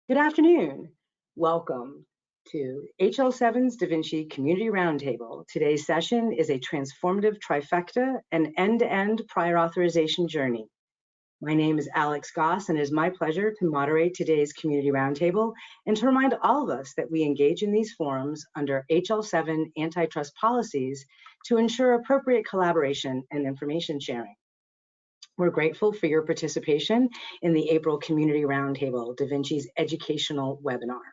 Good afternoon. Welcome to HL7's Da Vinci Community Roundtable. Today's session is a transformative trifecta and end-to-end prior authorization journey. My name is Alix Goss, and it is my pleasure to moderate today's Community Roundtable and to remind all of us that we engage in these forums under HL7 antitrust policies to ensure appropriate collaboration and information sharing. We're grateful for your participation in the April Community Roundtable, Da Vinci's educational webinar.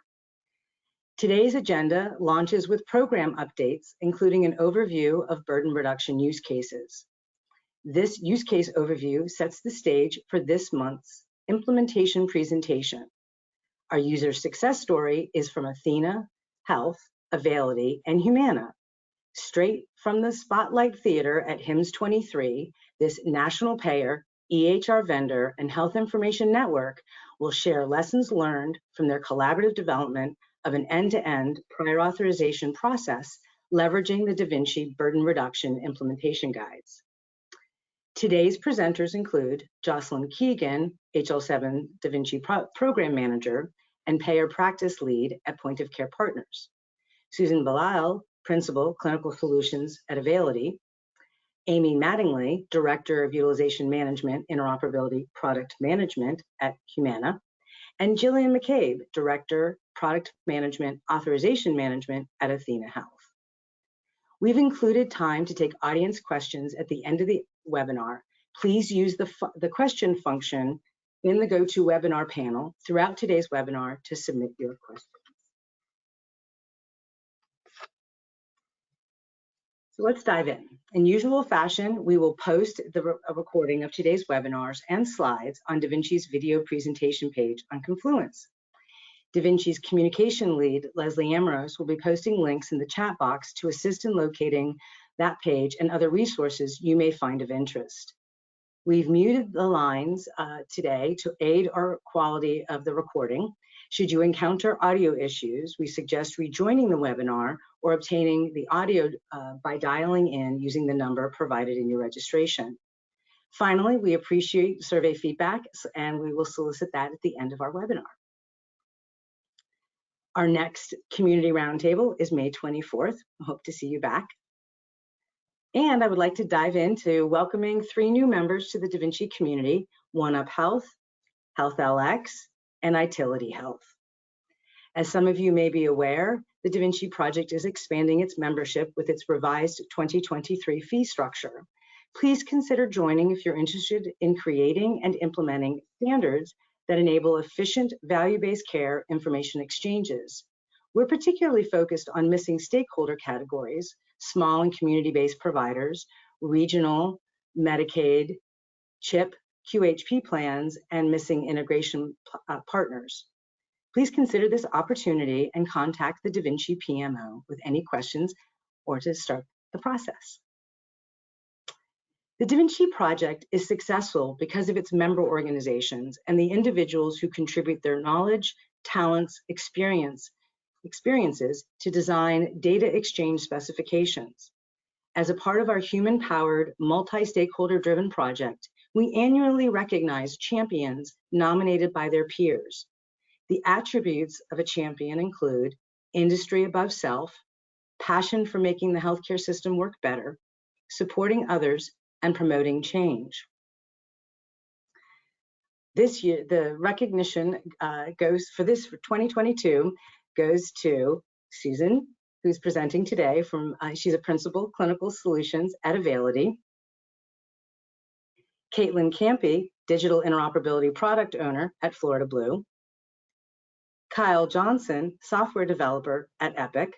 Today's agenda launches with program updates, including an overview of burden reduction use cases. This use case overview sets the stage for this month's implementation presentation. Our user success story is from athenahealth, Availity and Humana. Straight from the Spotlight Theater at HIMSS 23, this national payer, EHR vendor, and health information network will share lessons learned from their collaborative development of an end-to-end prior authorization process, leveraging the Da Vinci burden reduction implementation guides. Today's presenters include Jocelyn Keegan, HL7 Da Vinci Program Manager and Payer Practice Lead at Point of Care Partners, Susan Bellile, Principal, Clinical Solutions at Availity, Amy Mattingly, Director of Utilization Management, Interoperability Product Management at Humana, and Gillian McCabe, Director, Product Management, Authorization Management at athenahealth. We've included time to take audience questions at the end of the webinar. Please use the question function in the GoToWebinar panel throughout today's webinar to submit your questions. So let's dive in. In usual fashion, we will post a recording of today's webinars and slides on Da Vinci's video presentation page on Confluence. Da Vinci's communication lead, Leslie Amorose, will be posting links in the chat box to assist in locating that page and other resources you may find of interest. We've muted the lines today to aid our quality of the recording. Should you encounter audio issues, we suggest rejoining the webinar or obtaining the audio by dialing in using the number provided in your registration. Finally, we appreciate survey feedback, and we will solicit that at the end of our webinar. Our next community roundtable is May 24th. I hope to see you back. And I would like to dive into welcoming 3 new members to the Da Vinci community: OneUp Health, HealthLX, and Utility Health. As some of you may be aware, the Da Vinci Project is expanding its membership with its revised 2023 fee structure. Please consider joining if you're interested in creating and implementing standards that enable efficient value-based care information exchanges. We're particularly focused on missing stakeholder categories: small and community-based providers, regional, Medicaid, CHIP, QHP plans, and missing integration partners. Please consider this opportunity and contact the Da Vinci PMO with any questions or to start the process. The Da Vinci Project is successful because of its member organizations and the individuals who contribute their knowledge, talents, experiences to design data exchange specifications. As a part of our human-powered, multi-stakeholder-driven project, we annually recognize champions nominated by their peers. The attributes of a champion include industry above self, passion for making the healthcare system work better, supporting others, and promoting change. This year, the recognition goes for 2022 goes to Susan, who's presenting today from, she's a Principal Clinical Solutions at Availity. Caitlin Campy, Digital Interoperability Product Owner at Florida Blue. Kyle Johnson, Software Developer at Epic.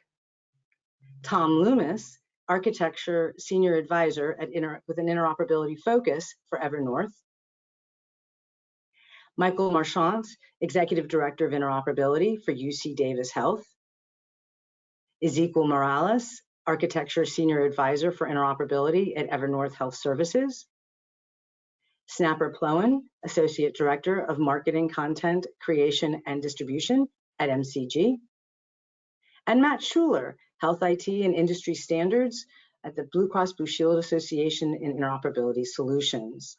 Tom Loomis, Architecture Senior Advisor with an interoperability focus for Evernorth. Michael Marchant, Executive Director of Interoperability for UC Davis Health. Ezequiel Morales, Architecture Senior Advisor for Interoperability at Evernorth Health Services. Snapper Plowen, Associate Director of Marketing, Content, Creation, and Distribution at MCG. And Matt Schuler, Health IT and Industry Standards at the Blue Cross Blue Shield Association in Interoperability Solutions.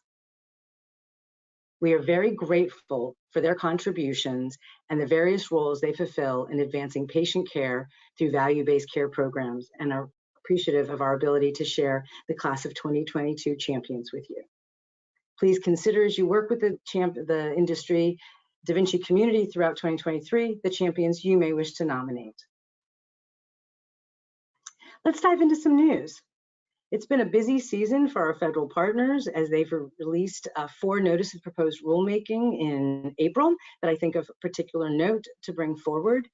We are very grateful for their contributions and the various roles they fulfill in advancing patient care through value-based care programs, and are appreciative of our ability to share the class of 2022 champions with you. Please consider, as you work with the industry Da Vinci community throughout 2023, the champions you may wish to nominate. Let's dive into some news. It's been a busy season for our federal partners as they've released 4 notices of proposed rulemaking in April that I think of particular note to bring forward.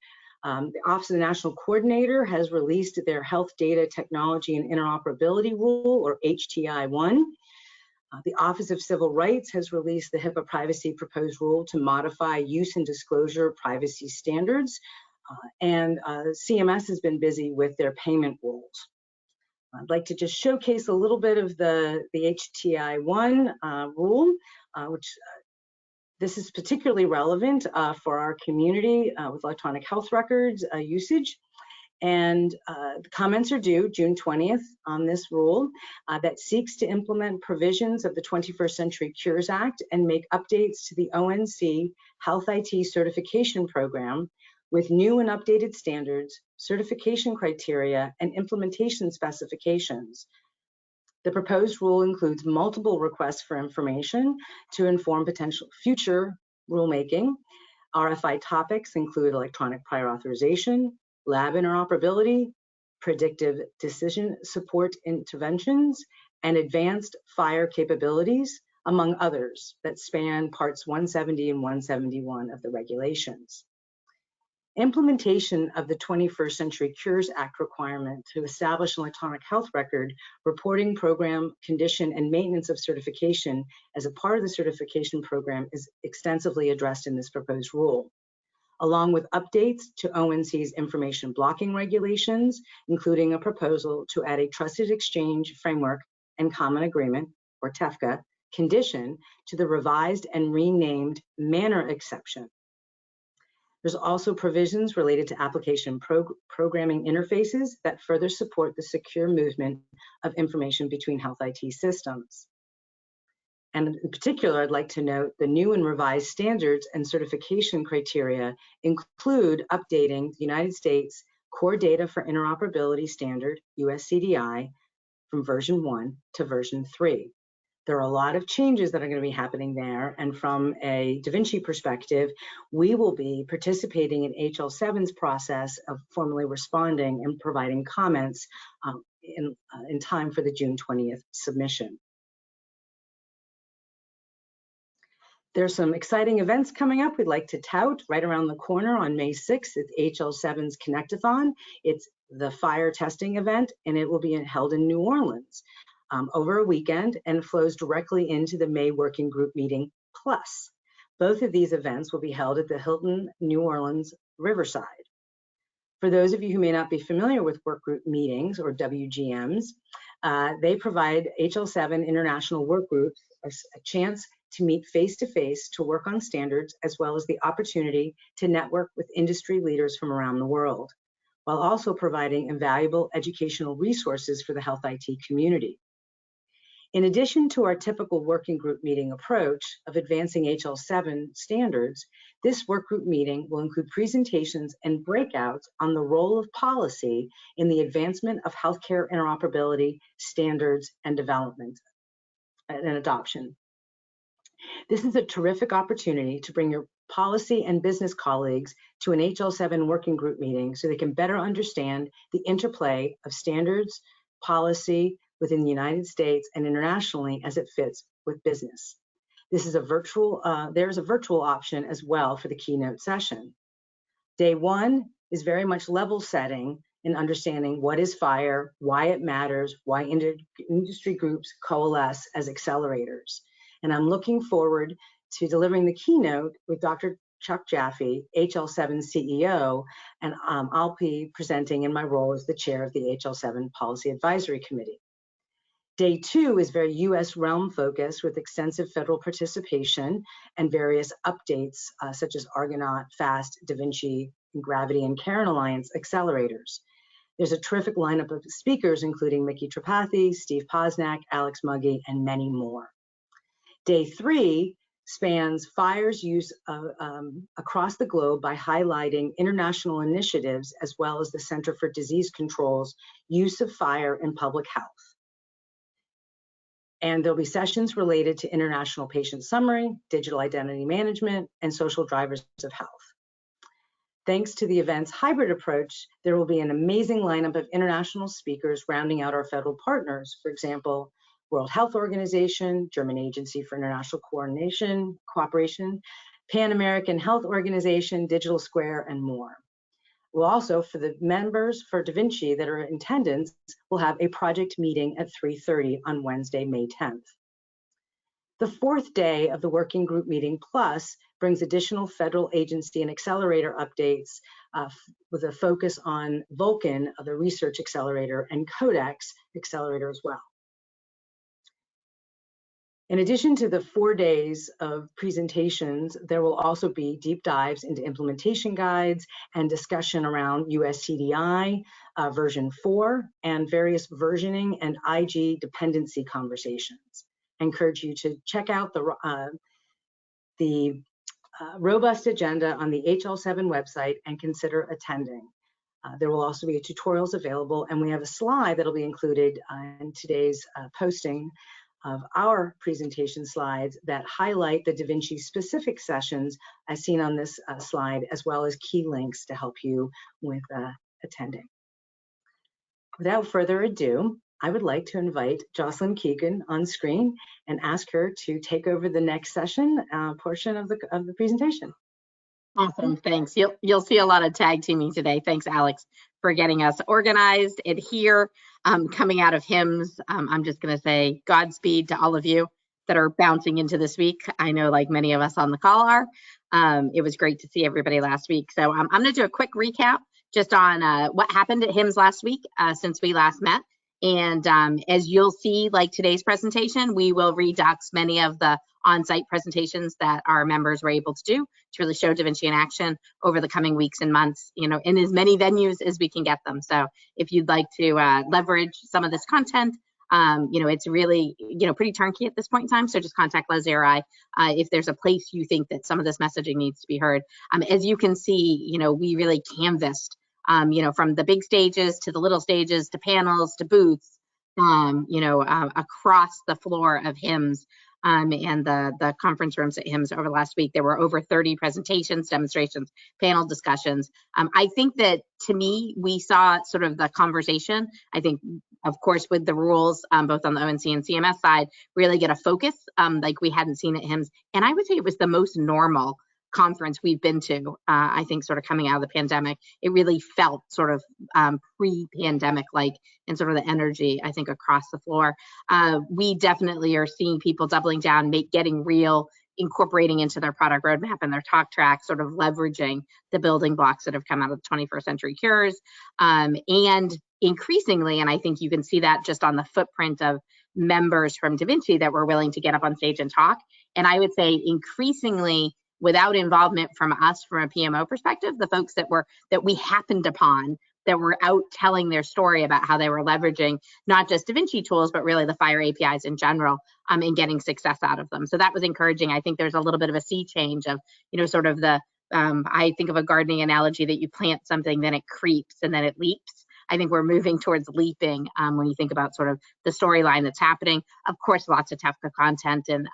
The Office of the National Coordinator has released their Health Data Technology and Interoperability Rule, or HTI-1. The Office of Civil Rights has released the HIPAA Privacy Proposed Rule to modify use and disclosure privacy standards. And CMS has been busy with their payment rules. I'd like to just showcase a little bit of the HTI-1 rule, which this is particularly relevant for our community with electronic health records usage. And the comments are due June 20th on this rule that seeks to implement provisions of the 21st Century Cures Act and make updates to the ONC Health IT Certification Program with new and updated standards, certification criteria, and implementation specifications. The proposed rule includes multiple requests for information to inform potential future rulemaking. RFI topics include electronic prior authorization, lab interoperability, predictive decision support interventions, and advanced FHIR capabilities, among others that span parts 170 and 171 of the regulations. Implementation of the 21st Century Cures Act requirement to establish an electronic health record, reporting program, condition, and maintenance of certification as a part of the certification program is extensively addressed in this proposed rule, along with updates to ONC's information blocking regulations, including a proposal to add a trusted exchange framework and common agreement, or TEFCA, condition to the revised and renamed manner exception. There's also provisions related to application programming interfaces that further support the secure movement of information between health IT systems. And in particular, I'd like to note the new and revised standards and certification criteria include updating the United States Core Data for Interoperability Standard, USCDI, from version 1 to version 3. There are a lot of changes that are going to be happening there, and from a Da Vinci perspective, we will be participating in HL7's process of formally responding and providing comments in time for the June 20th submission. There's some exciting events coming up we'd like to tout right around the corner on May 6th. It's HL7's Connectathon. It's the FHIR testing event, and it will be held in New Orleans over a weekend and flows directly into the May Working Group Meeting Plus. Both of these events will be held at the Hilton New Orleans Riverside. For those of you who may not be familiar with work group meetings, or WGMs, they provide HL7 international work groups a chance to meet face-to-face to work on standards, as well as the opportunity to network with industry leaders from around the world, while also providing invaluable educational resources for the health IT community. In addition to our typical working group meeting approach of advancing HL7 standards, this work group meeting will include presentations and breakouts on the role of policy in the advancement of healthcare interoperability standards and development and adoption. This is a terrific opportunity to bring your policy and business colleagues to an HL7 working group meeting so they can better understand the interplay of standards, policy within the United States and internationally as it fits with business. This is a virtual, there's a virtual option as well for the keynote session. Day one is very much level setting in understanding what is FHIR, why it matters, why industry groups coalesce as accelerators. And I'm looking forward to delivering the keynote with Dr. Chuck Jaffe, HL7 CEO, and I'll be presenting in my role as the chair of the HL7 Policy Advisory Committee. Day two is very US realm focused with extensive federal participation and various updates such as Argonaut, FAST, Da Vinci, and Gravity and Karen Alliance accelerators. There's a terrific lineup of speakers, including Mickey Tripathi, Steve Posnack, Alix Muggy, and many more. Day three spans fire's use across the globe by highlighting international initiatives as well as the Center for Disease Control's use of fire in public health. And there'll be sessions related to international patient summary, digital identity management, and social drivers of health. Thanks to the event's hybrid approach, there will be an amazing lineup of international speakers rounding out our federal partners. For example, World Health Organization, German Agency for International Cooperation, Pan American Health Organization, Digital Square, and more. We'll also, for the members for Da Vinci that are in attendance, we'll have a project meeting at 3:30 on Wednesday, May 10th. The fourth day of the Working Group Meeting Plus brings additional federal agency and accelerator updates with a focus on Vulcan, the Research Accelerator, and Codex Accelerator as well. In addition to the 4 days of presentations, there will also be deep dives into implementation guides and discussion around USCDI version 4 and various versioning and IG dependency conversations. I encourage you to check out the robust agenda on the HL7 website and consider attending. There will also be tutorials available, and we have a slide that'll be included in today's posting of our presentation slides that highlight the Da Vinci specific sessions as seen on this slide, as well as key links to help you with attending. Without further ado, I would like to invite Jocelyn Keegan on screen and ask her to take over the next session portion of the presentation. Awesome, thanks. You'll see a lot of tag teaming today. Thanks, Alix, for getting us organized and here. Coming out of HIMSS, I'm just going to say Godspeed to all of you that are bouncing into this week. I know like many of us on the call are. It was great to see everybody last week. So I'm going to do a quick recap just on what happened at HIMSS last week since we last met. And as you'll see, like today's presentation, we will redux many of the on-site presentations that our members were able to do to really show Da Vinci in action over the coming weeks and months, you know, in as many venues as we can get them. So if you'd like to leverage some of this content, you know, it's really, you know, pretty turnkey at this point in time. So just contact Leslie or I if there's a place you think that some of this messaging needs to be heard. As you can see, you know, we really canvassed, you know, from the big stages to the little stages to panels to booths, you know, across the floor of HIMSS. And the conference rooms at HIMSS over the last week. There were over 30 presentations, demonstrations, panel discussions. I think that, to me, we saw sort of the conversation, I think, of course, with the rules, both on the ONC and CMS side, really get a focus like we hadn't seen at HIMSS. And I would say it was the most normal conference we've been to, I think, sort of coming out of the pandemic. It really felt sort of pre-pandemic like, and sort of the energy, I think, across the floor. We definitely are seeing people doubling down, getting real, incorporating into their product roadmap and their talk track, sort of leveraging the building blocks that have come out of the 21st century cures. And increasingly, and I think you can see that just on the footprint of members from Da Vinci that were willing to get up on stage and talk. And I would say increasingly, without involvement from us from a PMO perspective, the folks that we happened upon that were out telling their story about how they were leveraging not just Da Vinci tools, but really the FHIR APIs in general, and getting success out of them. So that was encouraging. I think there's a little bit of a sea change of, you know, sort of the, I think of a gardening analogy that you plant something, then it creeps and then it leaps. I think we're moving towards leaping when you think about sort of the storyline that's happening. Of course, lots of TEFCA content and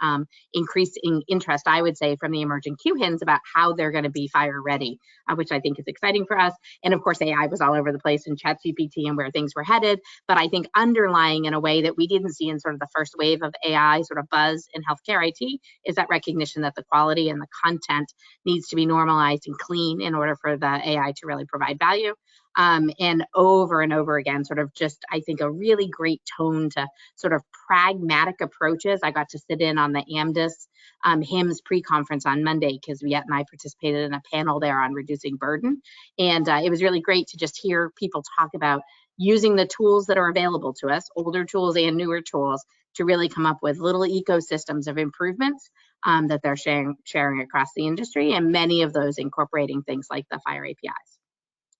increasing interest, I would say, from the emerging QHINs about how they're going to be FHIR ready, which I think is exciting for us. And of course, AI was all over the place in ChatGPT and where things were headed. But I think underlying in a way that we didn't see in sort of the first wave of AI sort of buzz in healthcare IT is that recognition that the quality and the content needs to be normalized and clean in order for the AI to really provide value. And over again, sort of just, I think, a really great tone to sort of pragmatic approaches. I got to sit in on the AMDIS HIMSS pre-conference on Monday because Viet and I participated in a panel there on reducing burden. And it was really great to just hear people talk about using the tools that are available to us, older tools and newer tools, to really come up with little ecosystems of improvements that they're sharing across the industry, and many of those incorporating things like the FHIR APIs.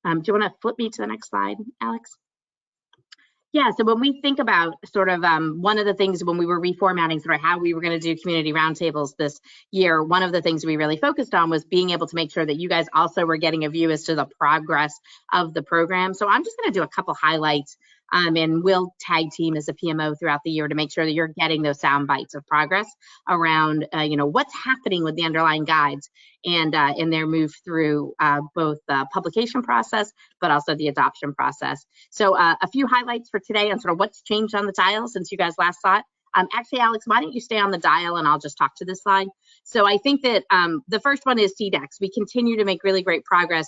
Do you want to flip me to the next slide, Alix? Yeah, so when we think about sort of one of the things when we were reformatting sort of how we were going to do community roundtables this year, one of the things we really focused on was being able to make sure that you guys also were getting a view as to the progress of the program. So I'm just going to do a couple highlights, and we'll tag team as a PMO throughout the year to make sure that you're getting those sound bites of progress around, what's happening with the underlying guides and in their move through both the publication process, but also the adoption process. So a few highlights for today on sort of what's changed on the dial since you guys last saw it. Actually, Alix, why don't you stay on the dial and I'll just talk to this slide. So I think that the first one is CDEX. We continue to make really great progress.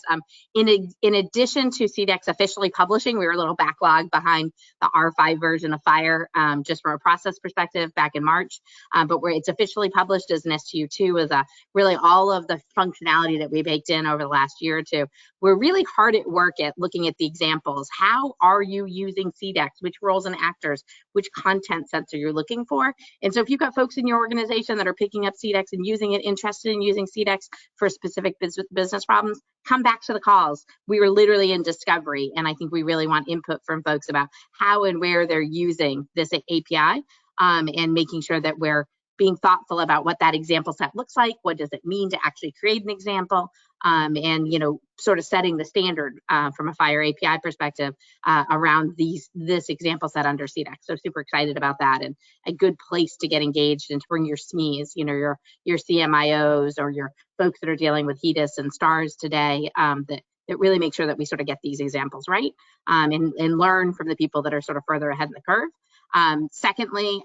In addition to CDEX officially publishing, we were a little backlogged behind the R5 version of FHIR, just from a process perspective back in March, but where it's officially published as an STU2 with really all of the functionality that we baked in over the last year or two. We're really hard at work at looking at the examples. How are you using CDEX? Which roles and actors? Which content sets are you looking for? And so if you've got folks in your organization that are picking up CDEX and using it, interested in using CDEX for specific business problems, come back to the calls. We were literally in discovery, and I think we really want input from folks about how and where they're using this API, and making sure that we're being thoughtful about what that example set looks like. What does it mean to actually create an example? And sort of setting the standard from a FHIR API perspective around this example set under CDEX. So super excited about that, and a good place to get engaged and to bring your SMEs, your CMIOs or your folks that are dealing with HEDIS and STARS today, that really make sure that we sort of get these examples right, and learn from the people that are sort of further ahead in the curve. Secondly,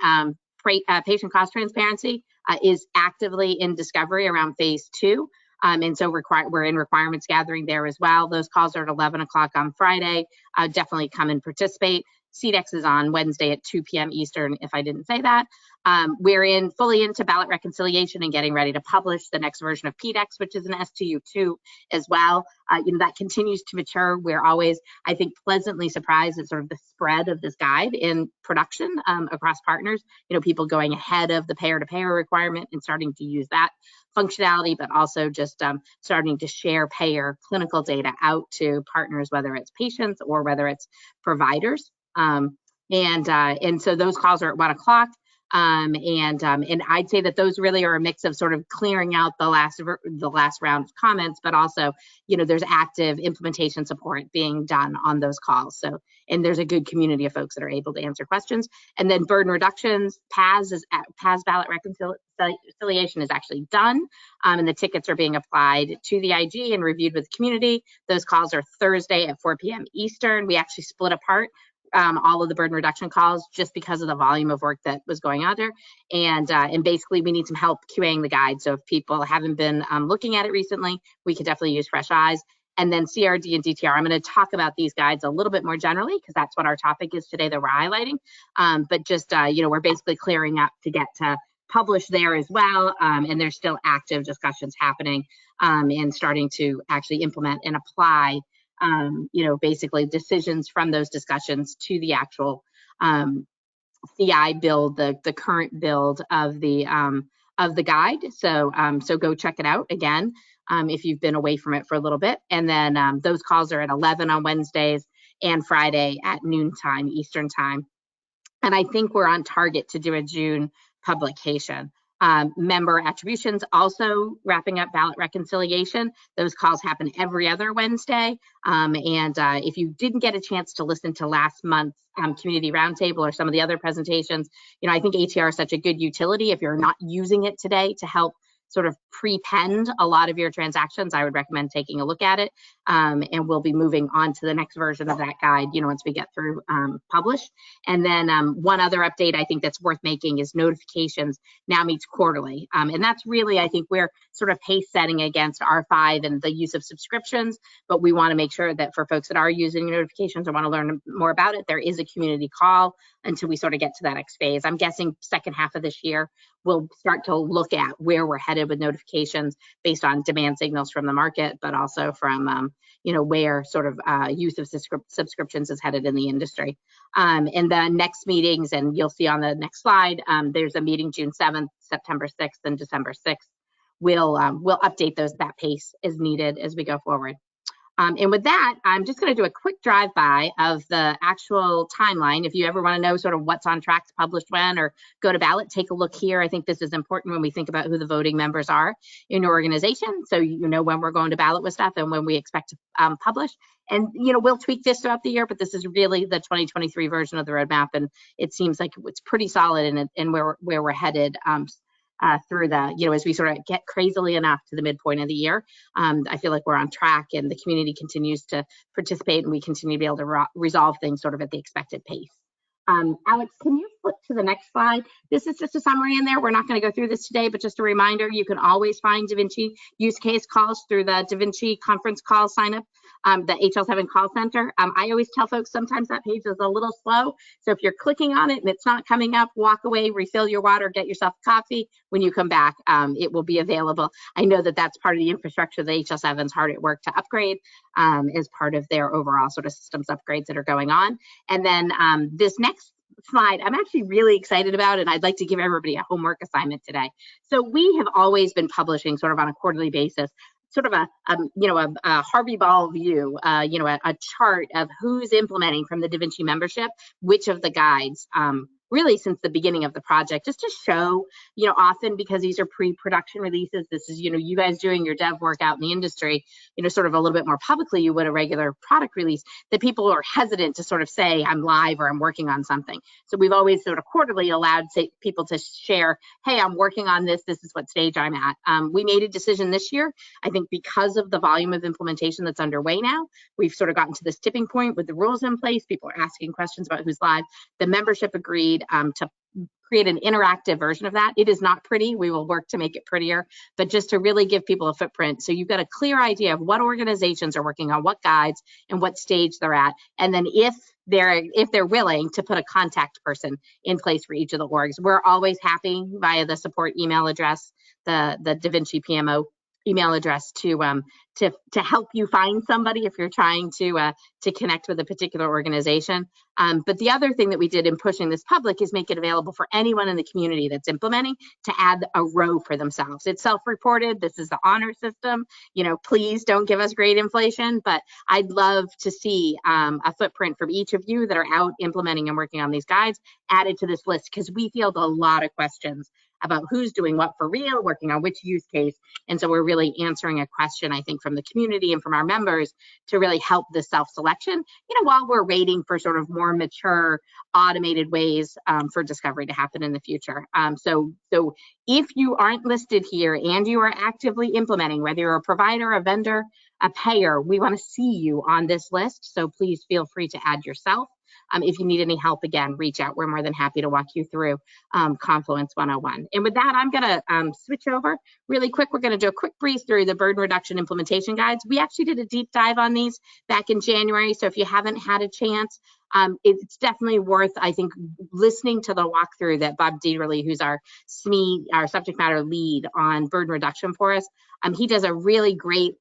patient cost transparency is actively in discovery around phase 2. And so we're in requirements gathering there as well. Those calls are at 11 o'clock on Friday. Definitely come and participate. CDEX is on Wednesday at 2 p.m. Eastern, if I didn't say that. We're fully into ballot reconciliation and getting ready to publish the next version of PDEX, which is an STU2 as well. That continues to mature. We're always, I think, pleasantly surprised at sort of the spread of this guide in production across partners. People going ahead of the payer-to-payer requirement and starting to use that functionality, but also just starting to share payer clinical data out to partners, whether it's patients or whether it's providers. And so those calls are at 1 o'clock. And I'd say that those really are a mix of sort of clearing out the last round of comments, but also, there's active implementation support being done on those calls. So, and there's a good community of folks that are able to answer questions. And then burden reductions, PAS ballot reconciliation is actually done, and the tickets are being applied to the IG and reviewed with the community. Those calls are Thursday at 4 p.m. Eastern. We actually split apart all of the burden reduction calls just because of the volume of work that was going on there. And basically we need some help QAing the guide. So if people haven't been looking at it recently, we could definitely use fresh eyes. And then CRD and DTR, I'm going to talk about these guides a little bit more generally because that's what our topic is today that we're highlighting. But just, we're basically clearing up to get to publish there as well. And there's still active discussions happening and starting to actually implement and apply basically decisions from those discussions to the actual CI build, the current build of the guide. So go check it out again if you've been away from it for a little bit. And then those calls are at 11 on Wednesdays and Friday at noontime Eastern time. And I think we're on target to do a June publication. Member attributions also wrapping up ballot reconciliation. Those calls happen every other Wednesday. And if you didn't get a chance to listen to last month's community roundtable or some of the other presentations, I think ATR is such a good utility. If you're not using it today to help sort of pre-penned a lot of your transactions, I would recommend taking a look at it. And we'll be moving on to the next version of that guide, once we get through publish. And then one other update I think that's worth making is notifications now meets quarterly. And that's really, I think we're sort of pace setting against R5 and the use of subscriptions, but we want to make sure that for folks that are using notifications or want to learn more about it, there is a community call until we sort of get to that next phase. I'm guessing second half of this year, we'll start to look at where we're headed with notifications based on demand signals from the market, but also from, where sort of use of subscriptions is headed in the industry. And the next meetings, and you'll see on the next slide, there's a meeting June 7th, September 6th, and December 6th. We'll update that pace as needed as we go forward. And with that, I'm just going to do a quick drive-by of the actual timeline. If you ever want to know sort of what's on track to publish when or go to ballot, take a look here. I think this is important when we think about who the voting members are in your organization, so you know when we're going to ballot with stuff and when we expect to publish. And, you know, we'll tweak this throughout the year, but this is really the 2023 version of the roadmap, and it seems like it's pretty solid in where we're headed through the, you know, as we sort of get crazily enough to the midpoint of the year. I feel like we're on track and the community continues to participate and we continue to be able to resolve things sort of at the expected pace. Alix, can you flip to the next slide? This is just a summary in there. We're not going to go through this today, but just a reminder, you can always find Da Vinci use case calls through the Da Vinci conference call sign up, the HL7 call center. I always tell folks sometimes that page is a little slow. So if you're clicking on it and it's not coming up, walk away, refill your water, get yourself coffee. When you come back, it will be available. I know that that's part of the infrastructure the HL7's hard at work to upgrade as part of their overall sort of systems upgrades that are going on. And then this next slide I'm actually really excited about, and I'd like to give everybody a homework assignment today. So we have always been publishing sort of on a quarterly basis, sort of a Harvey Ball view, a chart of who's implementing from the Da Vinci membership, which of the guides, really since the beginning of the project, just to show, you know, often because these are pre-production releases, this is, you know, you guys doing your dev work out in the industry, you know, sort of a little bit more publicly you would a regular product release, that people are hesitant to sort of say I'm live or I'm working on something. So we've always sort of quarterly allowed people to share, hey, I'm working on this, this is what stage I'm at. We made a decision this year, I think because of the volume of implementation that's underway now, we've sort of gotten to this tipping point with the rules in place, people are asking questions about who's live, the membership agreed to create an interactive version of that. It is not pretty. We will work to make it prettier, but just to really give people a footprint. So you've got a clear idea of what organizations are working on, what guides, and what stage they're at. And then if they're willing to put a contact person in place for each of the orgs, we're always happy via the support email address, the Da Vinci PMO email address to help you find somebody if you're trying to connect with a particular organization. But the other thing that we did in pushing this public is make it available for anyone in the community that's implementing to add a row for themselves. It's self-reported. This is the honor system. You know, please don't give us grade inflation, but I'd love to see a footprint from each of you that are out implementing and working on these guides added to this list, because we field a lot of questions about who's doing what for real, working on which use case. And so we're really answering a question, I think, from the community and from our members to really help this self-selection, you know, while we're waiting for sort of more mature, automated ways for discovery to happen in the future. So if you aren't listed here and you are actively implementing, whether you're a provider, a vendor, a payer, we want to see you on this list. So please feel free to add yourself. If you need any help, again, reach out. We're more than happy to walk you through Confluence 101. And with that, I'm going to switch over really quick. We're going to do a quick breeze through the burden reduction implementation guides. We actually did a deep dive on these back in January. So if you haven't had a chance, it's definitely worth, I think, listening to the walkthrough that Bob Dieterle, who's our SME, our subject matter lead on burden reduction for us. He does a really great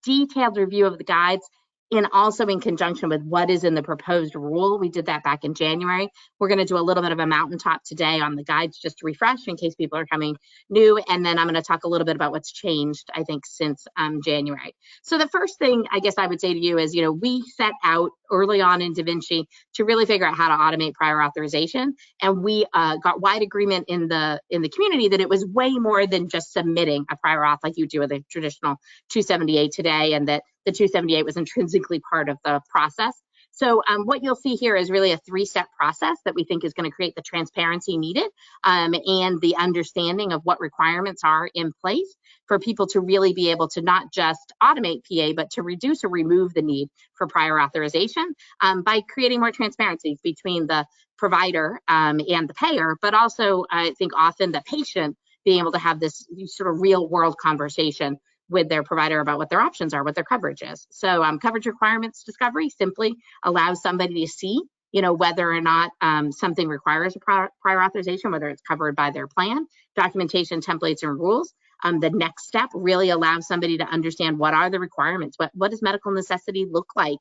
detailed review of the guides, and also in conjunction with what is in the proposed rule. We did that back in January. We're going to do a little bit of a mountaintop today on the guides just to refresh in case people are coming new. And then I'm going to talk a little bit about what's changed, I think, since January. So the first thing I guess I would say to you is, you know, we set out early on in Da Vinci to really figure out how to automate prior authorization. And we got wide agreement in the community that it was way more than just submitting a prior auth like you do with a traditional 278 today, and that the 278 was intrinsically part of the process. So what you'll see here is really a three-step process that we think is going to create the transparency needed and the understanding of what requirements are in place for people to really be able to not just automate PA, but to reduce or remove the need for prior authorization by creating more transparency between the provider and the payer, but also I think often the patient being able to have this sort of real world conversation with their provider about what their options are, what their coverage is. So coverage requirements discovery simply allows somebody to see, you know, whether or not something requires a prior authorization, whether it's covered by their plan, documentation, templates, and rules. the next step really allows somebody to understand what are the requirements, what does medical necessity look like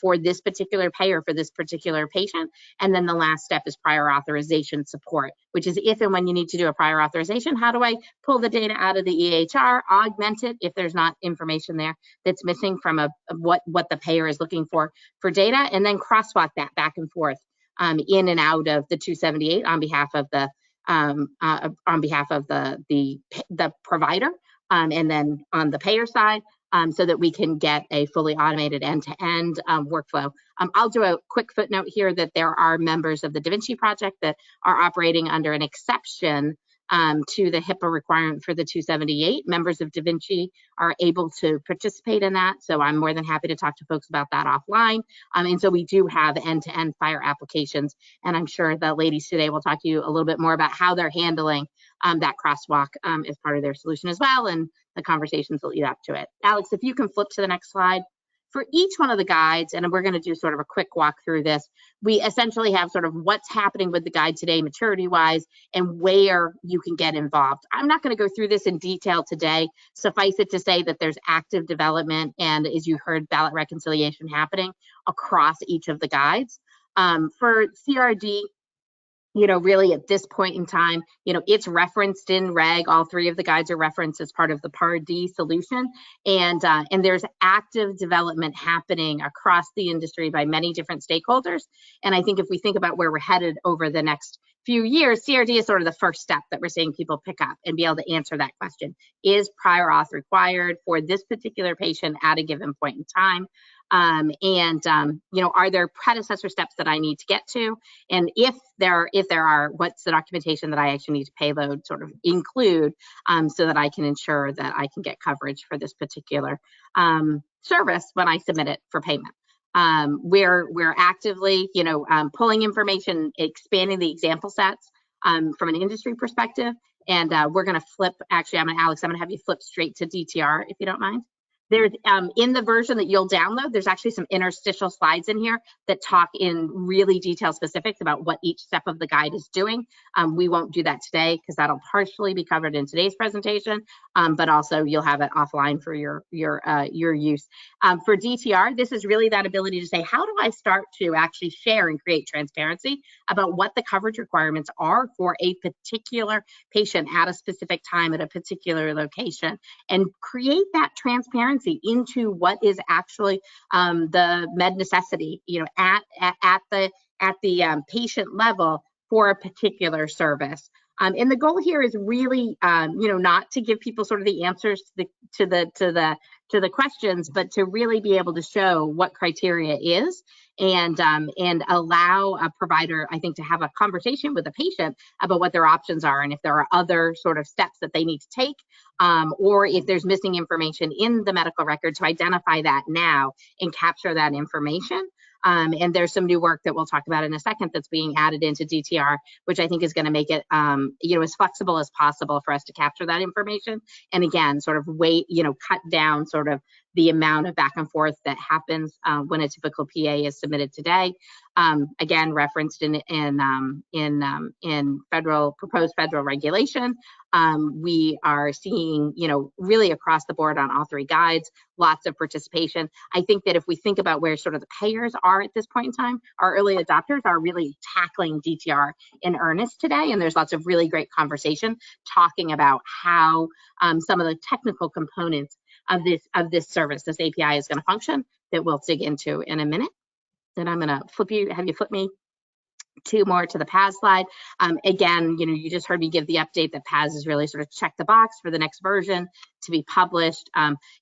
for this particular payer, for this particular patient. And then the last step is prior authorization support, which is if and when you need to do a prior authorization, how do I pull the data out of the EHR, augment it if there's not information there that's missing from what the payer is looking for data, and then crosswalk that back and forth in and out of the 278 on behalf of the the provider, and then on the payer side, so that we can get a fully automated end-to-end workflow. I'll do a quick footnote here that there are members of the Da Vinci Project that are operating under an exception to the HIPAA requirement for the 278. Members of Da Vinci are able to participate in that, so I'm more than happy to talk to folks about that offline. And so we do have end-to-end FHIR applications, and I'm sure the ladies today will talk to you a little bit more about how they're handling that crosswalk as part of their solution as well, and the conversations will lead up to it. Alix, if you can flip to the next slide. For each one of the guides, and we're going to do sort of a quick walk through this, we essentially have sort of what's happening with the guide today maturity-wise and where you can get involved. I'm not going to go through this in detail today. Suffice it to say that there's active development and, as you heard, ballot reconciliation happening across each of the guides. For CRD, really at this point in time, it's referenced in reg. All three of the guides are referenced as part of the Part D solution. And there's active development happening across the industry by many different stakeholders. And I think if we think about where we're headed over the next few years, CRD is sort of the first step that we're seeing people pick up and be able to answer that question. Is prior auth required for this particular patient at a given point in time? Are there predecessor steps that I need to get to? And if there are, what's the documentation that I actually need to payload sort of include so that I can ensure that I can get coverage for this particular service when I submit it for payment. We're actively, pulling information, expanding the example sets from an industry perspective. And we're going to flip, actually, Alix, I'm going to have you flip straight to DTR if you don't mind. There's in the version that you'll download, there's actually some interstitial slides in here that talk in really detailed specifics about what each step of the guide is doing. We won't do that today because that'll partially be covered in today's presentation, but also you'll have it offline for your use. For DTR, this is really that ability to say, how do I start to actually share and create transparency about what the coverage requirements are for a particular patient at a specific time at a particular location, and create that transparency into what is actually the med necessity, at the patient level for a particular service. And the goal here is really, not to give people sort of the answers to the questions, but to really be able to show what criteria is, and allow a provider, I think, to have a conversation with a patient about what their options are, and if there are other sort of steps that they need to take, or if there's missing information in the medical record, to identify that now and capture that information. And there's some new work that we'll talk about in a second that's being added into DTR, which I think is going to make it, as flexible as possible for us to capture that information. And again, sort of cut down sort of the amount of back and forth that happens when a typical PA is submitted today. Again, referenced in proposed federal regulation. We are seeing, really across the board on all three guides, lots of participation. I think that if we think about where sort of the payers are at this point in time, our early adopters are really tackling DTR in earnest today. And there's lots of really great conversation talking about how some of the technical components of this service, this API, is going to function, that we'll dig into in a minute. Then I'm going to have you flip me two more to the PAS slide. Again, you just heard me give the update that PAS is really sort of check the box for the next version to be published.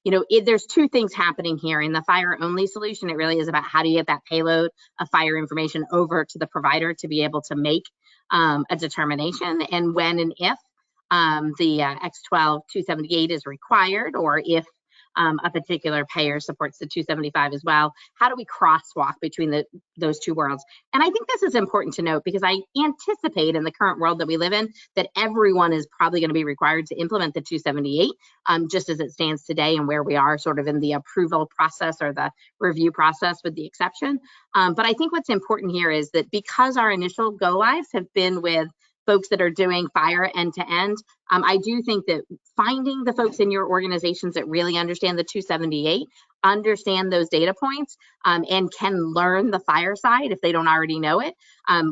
There's two things happening here. In the FHIR only solution, it really is about how do you get that payload of FHIR information over to the provider to be able to make a determination, and when and if the X12 278 is required, or if a particular payer supports the 275 as well. How do we crosswalk between those two worlds? And I think this is important to note, because I anticipate in the current world that we live in that everyone is probably going to be required to implement the 278, just as it stands today, and where we are sort of in the approval process or the review process with the exception. But I think what's important here is that because our initial go lives have been with folks that are doing fire end to end. I do think that finding the folks in your organizations that really understand the 278, understand those data points, and can learn the fire side if they don't already know it.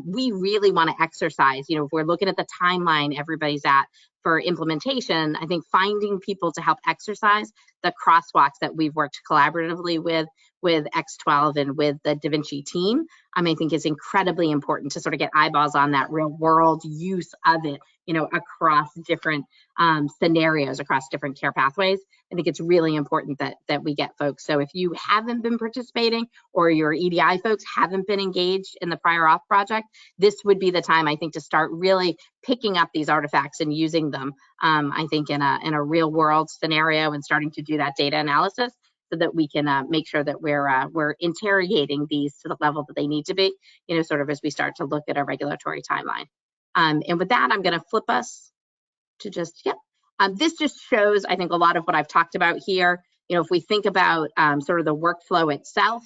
We really want to exercise, if we're looking at the timeline everybody's at for implementation, I think finding people to help exercise the crosswalks that we've worked collaboratively with X12 and with the Da Vinci team, I think is incredibly important to sort of get eyeballs on that real world use of it, across different scenarios, across different care pathways. I think it's really important that we get folks. So if you haven't been participating or your EDI folks haven't been engaged in the prior auth project, this would be the time, I think, to start really picking up these artifacts and using them, I think, in a real world scenario, and starting to do that data analysis so that we can make sure that we're interrogating these to the level that they need to be, sort of as we start to look at our regulatory timeline. And with that, I'm going to flip us to just, this just shows, I think, a lot of what I've talked about here. If we think about sort of the workflow itself,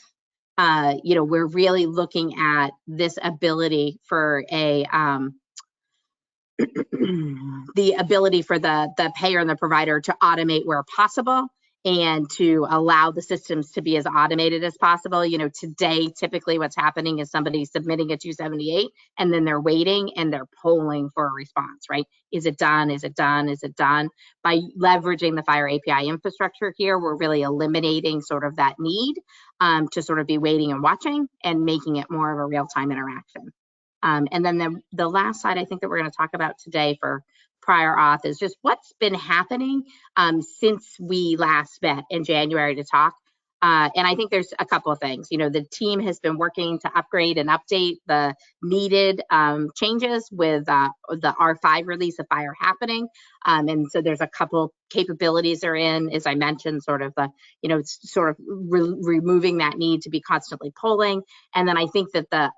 we're really looking at this ability for the ability for the payer and the provider to automate where possible, and to allow the systems to be as automated as possible. Today, typically what's happening is somebody's submitting a 278 and then they're waiting and they're polling for a response, right? Is it done? Is it done? Is it done? By leveraging the Fire API infrastructure here, we're really eliminating sort of that need to sort of be waiting and watching, and making it more of a real-time interaction. And then the last slide I think that we're going to talk about today for prior auth is just what's been happening since we last met in January to talk. And I think there's a couple of things. The team has been working to upgrade and update the needed changes with the R5 release of Fire happening. And so there's a couple capabilities are in, as I mentioned, sort of the, sort of removing that need to be constantly polling. And then I think that the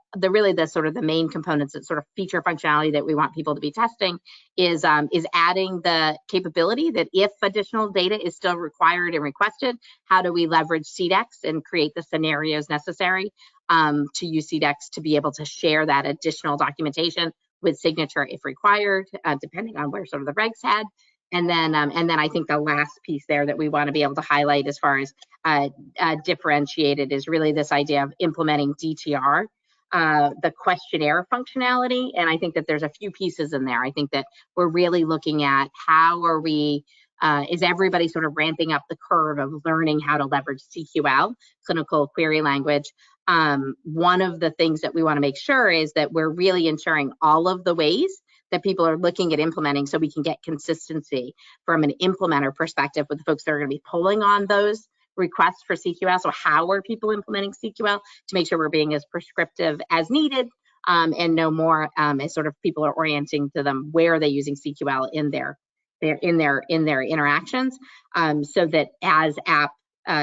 sort of the main components that sort of feature functionality that we want people to be testing is adding the capability that if additional data is still required and requested, how do we leverage CDEX and create the scenarios necessary to use CDEX to be able to share that additional documentation with signature if required, depending on where sort of the regs head. And then I think the last piece there that we want to be able to highlight as far as differentiated is really this idea of implementing DTR, the questionnaire functionality. And I think that there's a few pieces in there. I think that we're really looking at how are we, is everybody sort of ramping up the curve of learning how to leverage CQL, clinical query language. One of the things that we want to make sure is that we're really ensuring all of the ways that people are looking at implementing, so we can get consistency from an implementer perspective with the folks that are going to be pulling on those requests for CQL. So how are people implementing CQL to make sure we're being as prescriptive as needed, and no more as sort of people are orienting to them where are they using CQL in their interactions, so that as app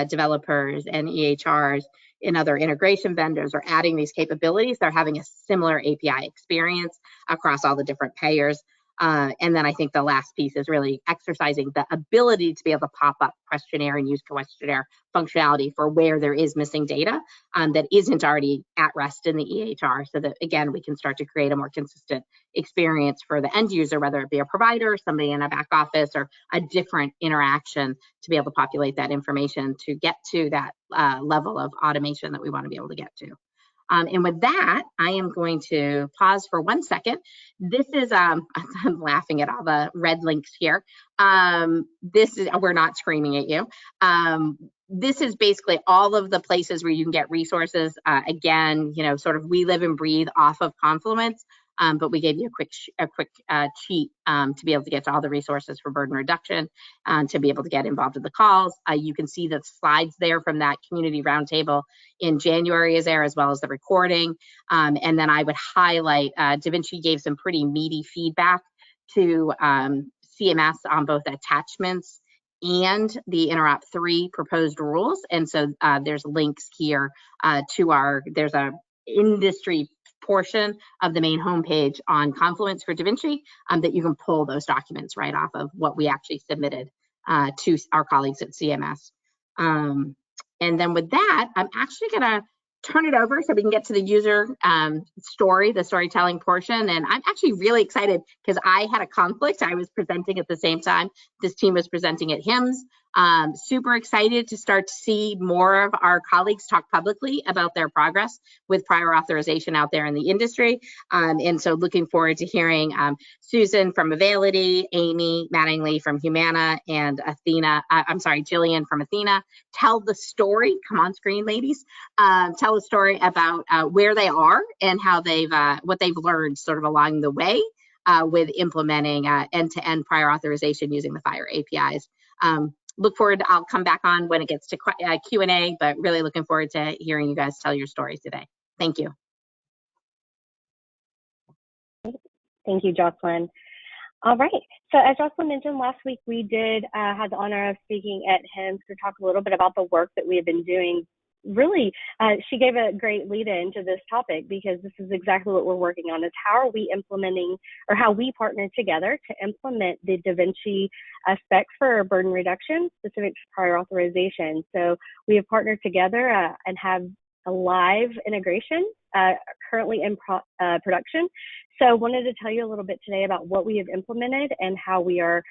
developers and EHRs and other integration vendors are adding these capabilities, they're having a similar API experience across all the different payers. And then I think the last piece is really exercising the ability to be able to pop up questionnaire and use questionnaire functionality for where there is missing data that isn't already at rest in the EHR, so that, again, we can start to create a more consistent experience for the end user, whether it be a provider, somebody in a back office, or a different interaction, to be able to populate that information to get to that level of automation that we want to be able to get to. And with that, I am going to pause for 1 second. This is, I'm laughing at all the red links here. This is, we're not screaming at you. This is basically all of the places where you can get resources. Again, sort of we live and breathe off of Confluence. But we gave you a quick cheat to be able to get to all the resources for burden reduction, to be able to get involved in the calls. You can see the slides there from that community roundtable in January is there, as well as the recording. And then I would highlight, Da Vinci gave some pretty meaty feedback to CMS on both attachments and the Interop 3 proposed rules. And so there's links here to there's a industry portion of the main homepage on Confluence for Da Vinci that you can pull those documents right off of what we actually submitted to our colleagues at CMS. And then with that, I'm actually going to turn it over so we can get to the user story, the storytelling portion. And I'm actually really excited because I had a conflict. I was presenting at the same time this team was presenting at HIMSS. Super excited to start to see more of our colleagues talk publicly about their progress with prior authorization out there in the industry. And so looking forward to hearing Susan from Availity, Amy Mattingly from Humana, and Gillian from Athena tell the story. Come on screen, ladies. Tell a story about where they are and how what they've learned sort of along the way with implementing end-to-end prior authorization using the FHIR APIs. Look forward, I'll come back on when it gets to Q&A, but really looking forward to hearing you guys tell your stories today. Thank you. Thank you, Jocelyn. All right, so as Jocelyn mentioned, last week we did have the honor of speaking at HIMSS to talk a little bit about the work that we have been doing. Really, she gave a great lead in to this topic because this is exactly what we're working on, is how are we implementing, or how we partner together to implement the Da Vinci specs for burden reduction specific to prior authorization. So we have partnered together and have a live integration currently in production. So I wanted to tell you a little bit today about what we have implemented and how we are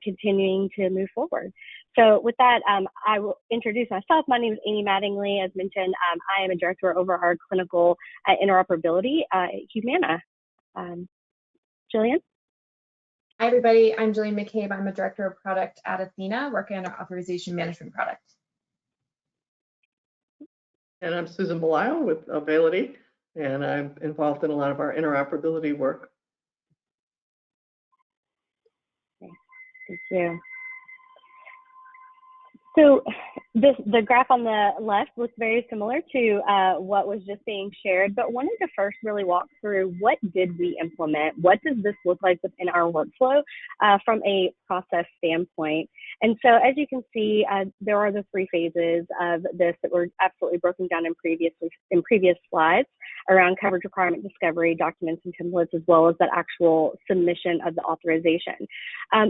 continuing to move forward. So with that, I will introduce myself. My name is Amy Mattingly. As mentioned, I am a director over our clinical interoperability at Humana. Gillian? Hi, everybody. I'm Gillian McCabe. I'm a director of product at Athena, working on our authorization management product. And I'm Susan Bellile with Availity, and I'm involved in a lot of our interoperability work. Thank you. So the graph on the left looks very similar to what was just being shared, but wanted to first really walk through what did we implement? What does this look like within our workflow from a process standpoint? And so as you can see, there are the three phases of this that were absolutely broken down in previous slides around coverage requirement discovery, documents and templates, as well as that actual submission of the authorization.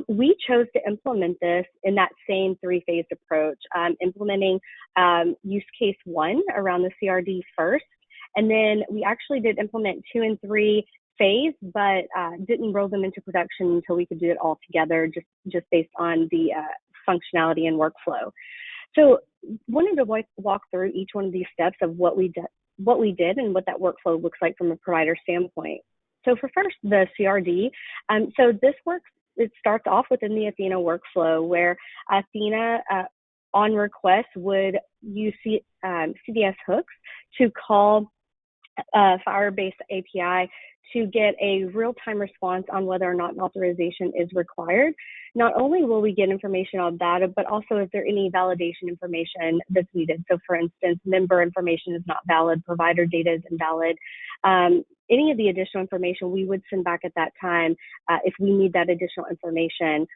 We chose to implement this in that same three-phase approach, implementing use case 1 around the CRD first, and then we actually did implement 2 and 3 phase, but didn't roll them into production until we could do it all together, just based on the functionality and workflow. So wanted to walk through each one of these steps of what we did and what that workflow looks like from a provider standpoint. So for first, the CRD. So this works, it starts off within the Athena workflow where Athena on request would use CDS hooks to call FHIR-based API to get a real-time response on whether or not an authorization is required. Not only will we get information on data, but also if there any validation information that's needed. So for instance, member information is not valid, provider data is invalid. Any of the additional information we would send back at that time if we need that additional information.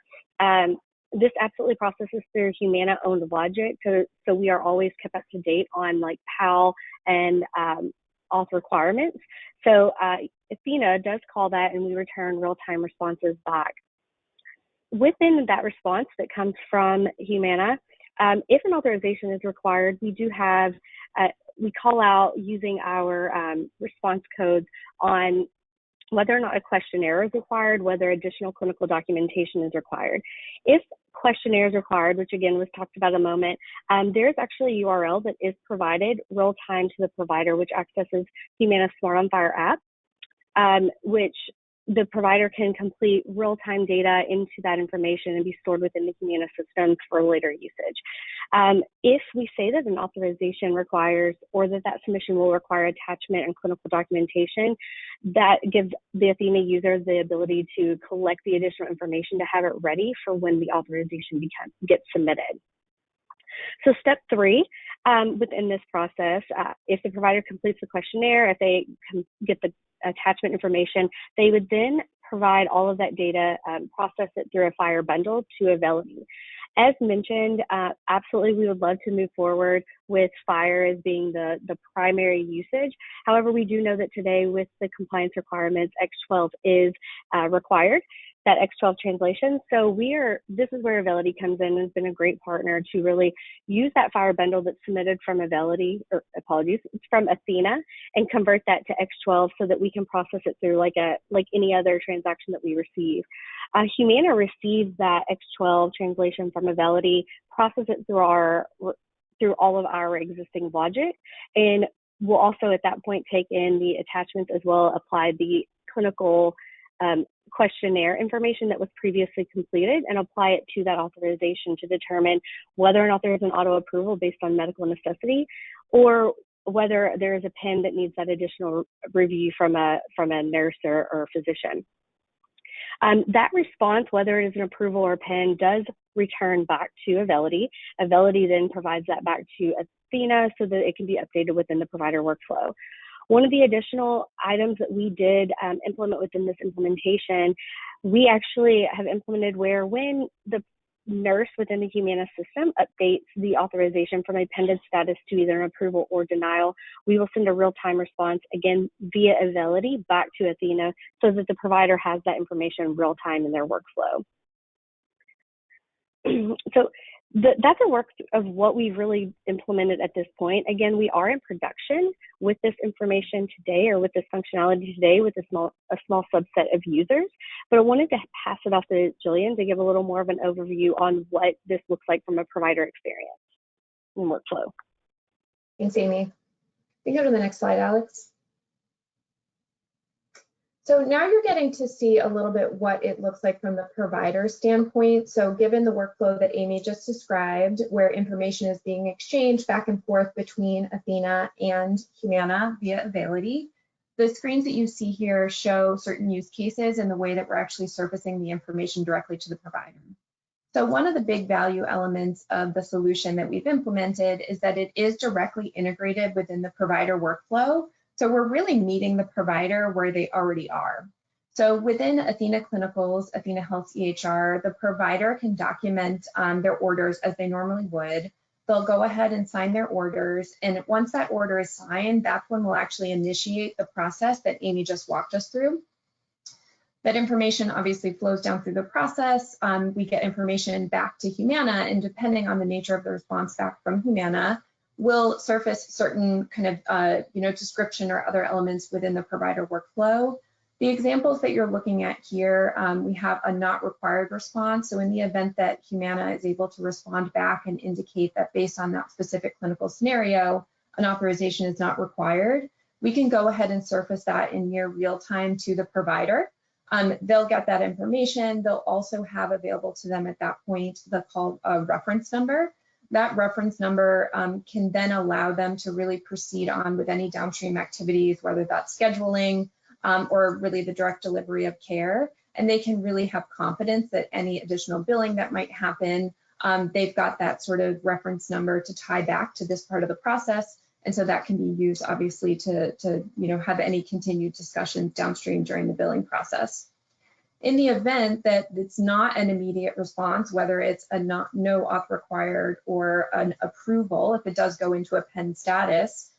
This absolutely processes through Humana-owned logic, so we are always kept up to date on like PAL and auth requirements. So Athena does call that, and we return real-time responses back. Within that response that comes from Humana, if an authorization is required, we do have, we call out using our response codes on whether or not a questionnaire is required, whether additional clinical documentation is required. If questionnaire is required, which again was talked about a moment, there's actually a URL that is provided real time to the provider, which accesses Humana Smart on FHIR app, which the provider can complete real-time data into that information and be stored within the Humana systems for later usage. If we say that an authorization requires, or that submission will require attachment and clinical documentation, that gives the Athena user the ability to collect the additional information to have it ready for when the authorization gets submitted. So step 3 within this process, if the provider completes the questionnaire, if they get the attachment information, they would then provide all of that data, process it through a FHIR bundle to Availity. As mentioned, absolutely we would love to move forward with FHIR as being the primary usage. However, we do know that today with the compliance requirements, X12 is required. that X12 translation. So this is where Availity comes in and has been a great partner to really use that FHIR bundle that's submitted from it's from Athena, and convert that to X12 so that we can process it through like any other transaction that we receive. Humana receives that X12 translation from Availity, process it through all of our existing logic, and we'll also at that point take in the attachments as well, apply the clinical questionnaire information that was previously completed and apply it to that authorization to determine whether or not there is an auto approval based on medical necessity, or whether there is a pen that needs that additional review from a nurse or physician. That response, whether it is an approval or a pen, does return back to Availity. Availity then provides that back to Athena so that it can be updated within the provider workflow. One of the additional items that we did implement within this implementation, we actually have implemented where when the nurse within the Humana system updates the authorization from a pending status to either an approval or denial, we will send a real-time response, again, via Availity back to Athena so that the provider has that information real-time in their workflow. So that's a work of what we've really implemented at this point. Again, we are in production with this information today, or with this functionality today, with a small subset of users. But I wanted to pass it off to Gillian to give a little more of an overview on what this looks like from a provider experience and workflow. Thanks, Amy. We can go to the next slide, Alex. So now you're getting to see a little bit what it looks like from the provider standpoint. So given the workflow that Amy just described, where information is being exchanged back and forth between Athena and Humana via Availity, the screens that you see here show certain use cases and the way that we're actually surfacing the information directly to the provider. So one of the big value elements of the solution that we've implemented is that it is directly integrated within the provider workflow. So we're really meeting the provider where they already are. So within Athena Clinical's athenahealth EHR, the provider can document their orders as they normally would. They'll go ahead and sign their orders. And once that order is signed, that's when we'll actually initiate the process that Amy just walked us through. That information obviously flows down through the process. We get information back to Humana, and depending on the nature of the response back from Humana, will surface certain kind of description or other elements within the provider workflow. The examples that you're looking at here, we have a not required response. So in the event that Humana is able to respond back and indicate that based on that specific clinical scenario, an authorization is not required, we can go ahead and surface that in near real time to the provider. They'll get that information. They'll also have available to them at that point the called reference number. That reference number can then allow them to really proceed on with any downstream activities, whether that's scheduling or really the direct delivery of care. And they can really have confidence that any additional billing that might happen, they've got that sort of reference number to tie back to this part of the process. And so that can be used obviously to have any continued discussions downstream during the billing process. In the event that it's not an immediate response, whether it's a no auth required or an approval, if it does go into a pen status,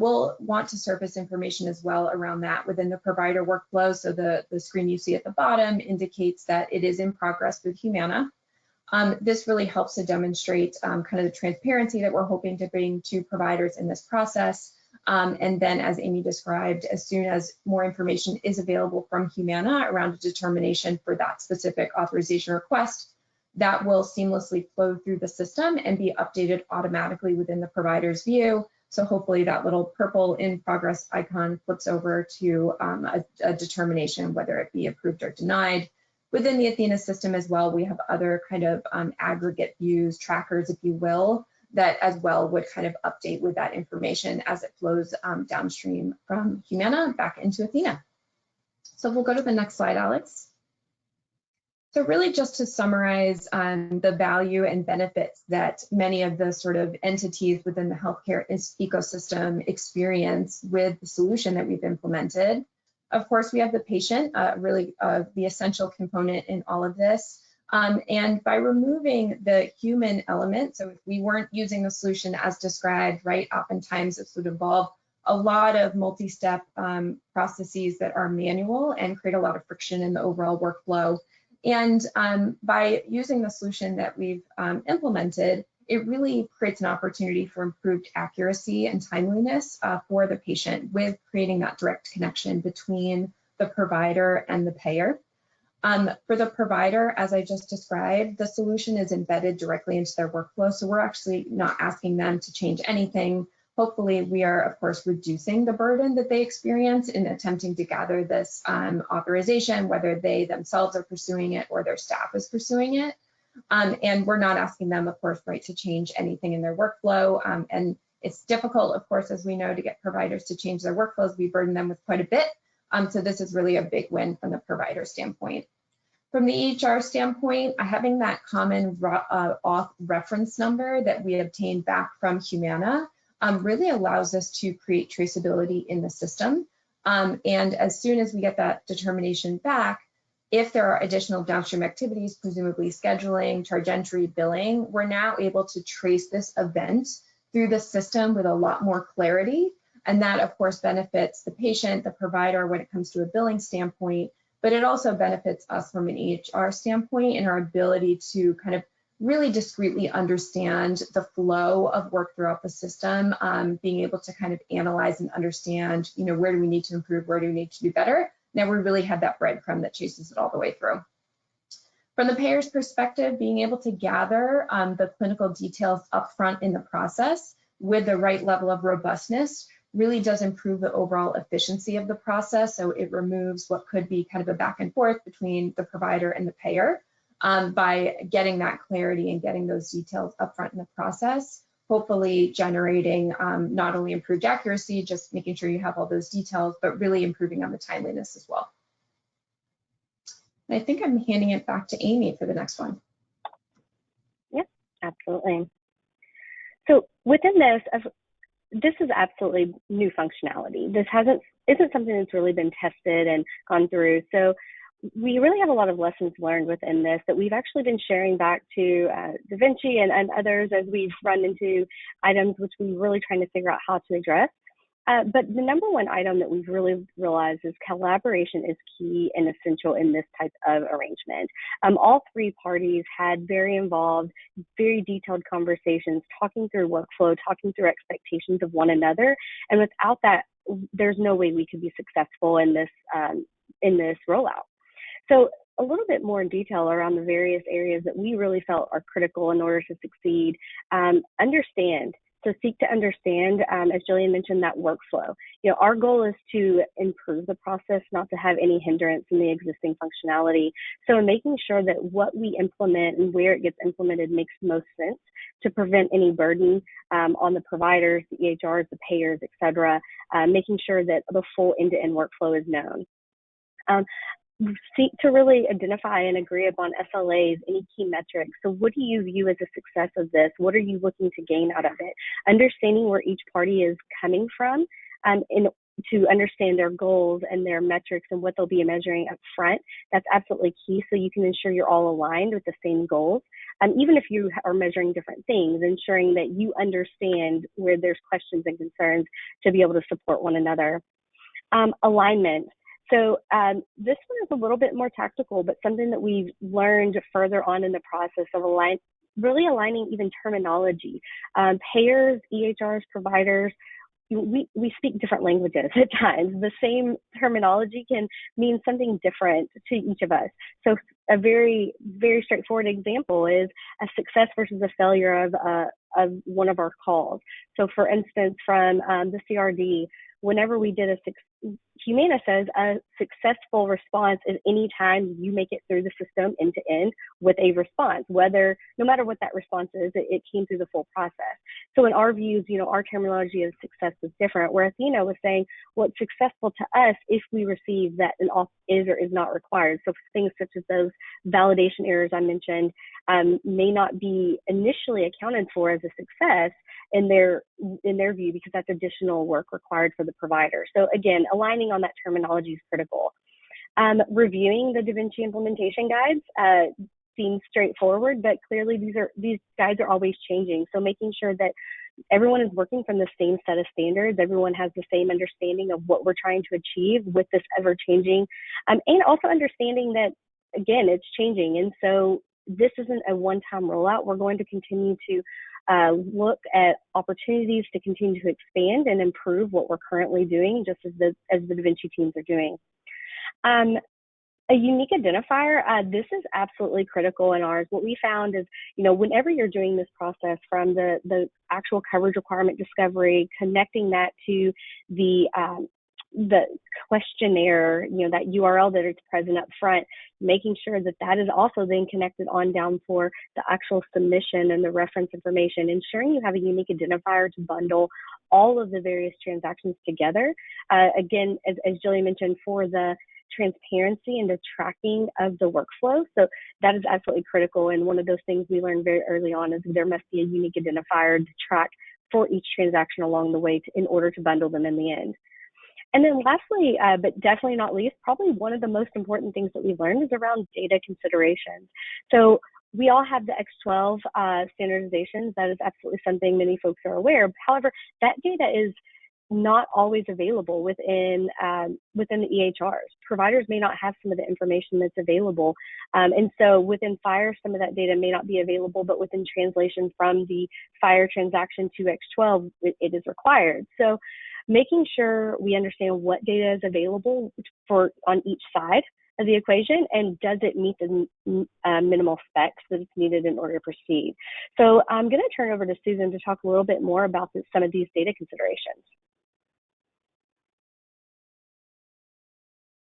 we'll want to surface information as well around that within the provider workflow. So the screen you see at the bottom indicates that it is in progress with Humana. This really helps to demonstrate kind of the transparency that we're hoping to bring to providers in this process. And then, as Amy described, as soon as more information is available from Humana around a determination for that specific authorization request, that will seamlessly flow through the system and be updated automatically within the provider's view. So hopefully that little purple in progress icon flips over to a determination, whether it be approved or denied. Within the Athena system as well, we have other kind of aggregate views, trackers, if you will, that as well would kind of update with that information as it flows downstream from Humana back into Athena. So we'll go to the next slide, Alex. So really just to summarize the value and benefits that many of the sort of entities within the healthcare ecosystem experience with the solution that we've implemented. Of course, we have the patient, really the essential component in all of this. And by removing the human element, so if we weren't using the solution as described, right, oftentimes this would involve a lot of multi-step processes that are manual and create a lot of friction in the overall workflow. And by using the solution that we've implemented, it really creates an opportunity for improved accuracy and timeliness for the patient, with creating that direct connection between the provider and the payer. For the provider, as I just described, the solution is embedded directly into their workflow, so we're actually not asking them to change anything. Hopefully, we are, of course, reducing the burden that they experience in attempting to gather this authorization, whether they themselves are pursuing it or their staff is pursuing it. And we're not asking them, of course, right, to change anything in their workflow. And it's difficult, of course, as we know, to get providers to change their workflows. We burden them with quite a bit. So this is really a big win from the provider standpoint. From the EHR standpoint, having that common auth reference number that we obtained back from Humana really allows us to create traceability in the system. And as soon as we get that determination back, if there are additional downstream activities, presumably scheduling, charge entry, billing, we're now able to trace this event through the system with a lot more clarity. And that, of course, benefits the patient, the provider when it comes to a billing standpoint, but it also benefits us from an EHR standpoint in our ability to kind of really discreetly understand the flow of work throughout the system, being able to kind of analyze and understand, you know, where do we need to improve, where do we need to do better. Now we really have that breadcrumb that chases it all the way through. From the payer's perspective, being able to gather the clinical details upfront in the process with the right level of robustness really does improve the overall efficiency of the process. So it removes what could be kind of a back and forth between the provider and the payer by getting that clarity and getting those details upfront in the process, hopefully generating not only improved accuracy, just making sure you have all those details, but really improving on the timeliness as well. And I think I'm handing it back to Amy for the next one. Yep, absolutely. So within this is absolutely new functionality. This isn't something that's really been tested and gone through. So we really have a lot of lessons learned within this that we've actually been sharing back to Da Vinci and others as we've run into items which we're really trying to figure out how to address. But the number one item that we've really realized is collaboration is key and essential in this type of arrangement. All three parties had very involved, very detailed conversations, talking through workflow, talking through expectations of one another. And without that, there's no way we could be successful in this rollout. So a little bit more in detail around the various areas that we really felt are critical in order to succeed. Understand. So seek to understand, as Gillian mentioned, that workflow. You know, our goal is to improve the process, not to have any hindrance in the existing functionality. So in making sure that what we implement and where it gets implemented makes most sense to prevent any burden on the providers, the EHRs, the payers, et cetera, making sure that the full end-to-end workflow is known. Seek to really identify and agree upon SLAs, any key metrics. So what do you view as a success of this? What are you looking to gain out of it? Understanding where each party is coming from to understand their goals and their metrics and what they'll be measuring up front. That's absolutely key, so you can ensure you're all aligned with the same goals. Even if you are measuring different things, ensuring that you understand where there's questions and concerns to be able to support one another. Alignment. So this one is a little bit more tactical, but something that we've learned further on in the process of really aligning even terminology. Payers, EHRs, providers, we speak different languages at times. The same terminology can mean something different to each of us. So a very, very straightforward example is a success versus a failure of one of our calls. So for instance, from the CRD, whenever we did Humana says a successful response is any time you make it through the system end to end with a response, no matter what that response is, it came through the full process. So in our views, you know, our terminology of success is different, where Athena was saying, well, it's successful to us if we receive that an auth is or is not required. So things such as those validation errors I mentioned may not be initially accounted for as a success in their view, because that's additional work required for the provider. So again, aligning on that terminology is critical. Reviewing the Da Vinci implementation guides seems straightforward, but clearly these guides are always changing. So making sure that everyone is working from the same set of standards, everyone has the same understanding of what we're trying to achieve with this ever changing, and also understanding that again, it's changing. And so this isn't a one-time rollout. We're going to continue to look at opportunities to continue to expand and improve what we're currently doing, just as the Da Vinci teams are doing. A unique identifier, this is absolutely critical in ours. What we found is, whenever you're doing this process from the actual coverage requirement discovery, connecting that to the questionnaire, that URL that is present up front, making sure that that is also then connected on down for the actual submission and the reference information, ensuring you have a unique identifier to bundle all of the various transactions together. Again, as Gillian mentioned, for the transparency and the tracking of the workflow. So that is absolutely critical. And one of those things we learned very early on is there must be a unique identifier to track for each transaction along the way in order to bundle them in the end. And then lastly, but definitely not least, probably one of the most important things that we've learned is around data considerations. So we all have the X12 standardizations. That is absolutely something many folks are aware of. However, that data is not always available within the EHRs. Providers may not have some of the information that's available. And so within FHIR, some of that data may not be available, but within translation from the FHIR transaction to X12, it is required. So making sure we understand what data is available on each side of the equation, and does it meet the minimal specs that is needed in order to proceed. So I'm going to turn over to Susan to talk a little bit more about some of these data considerations.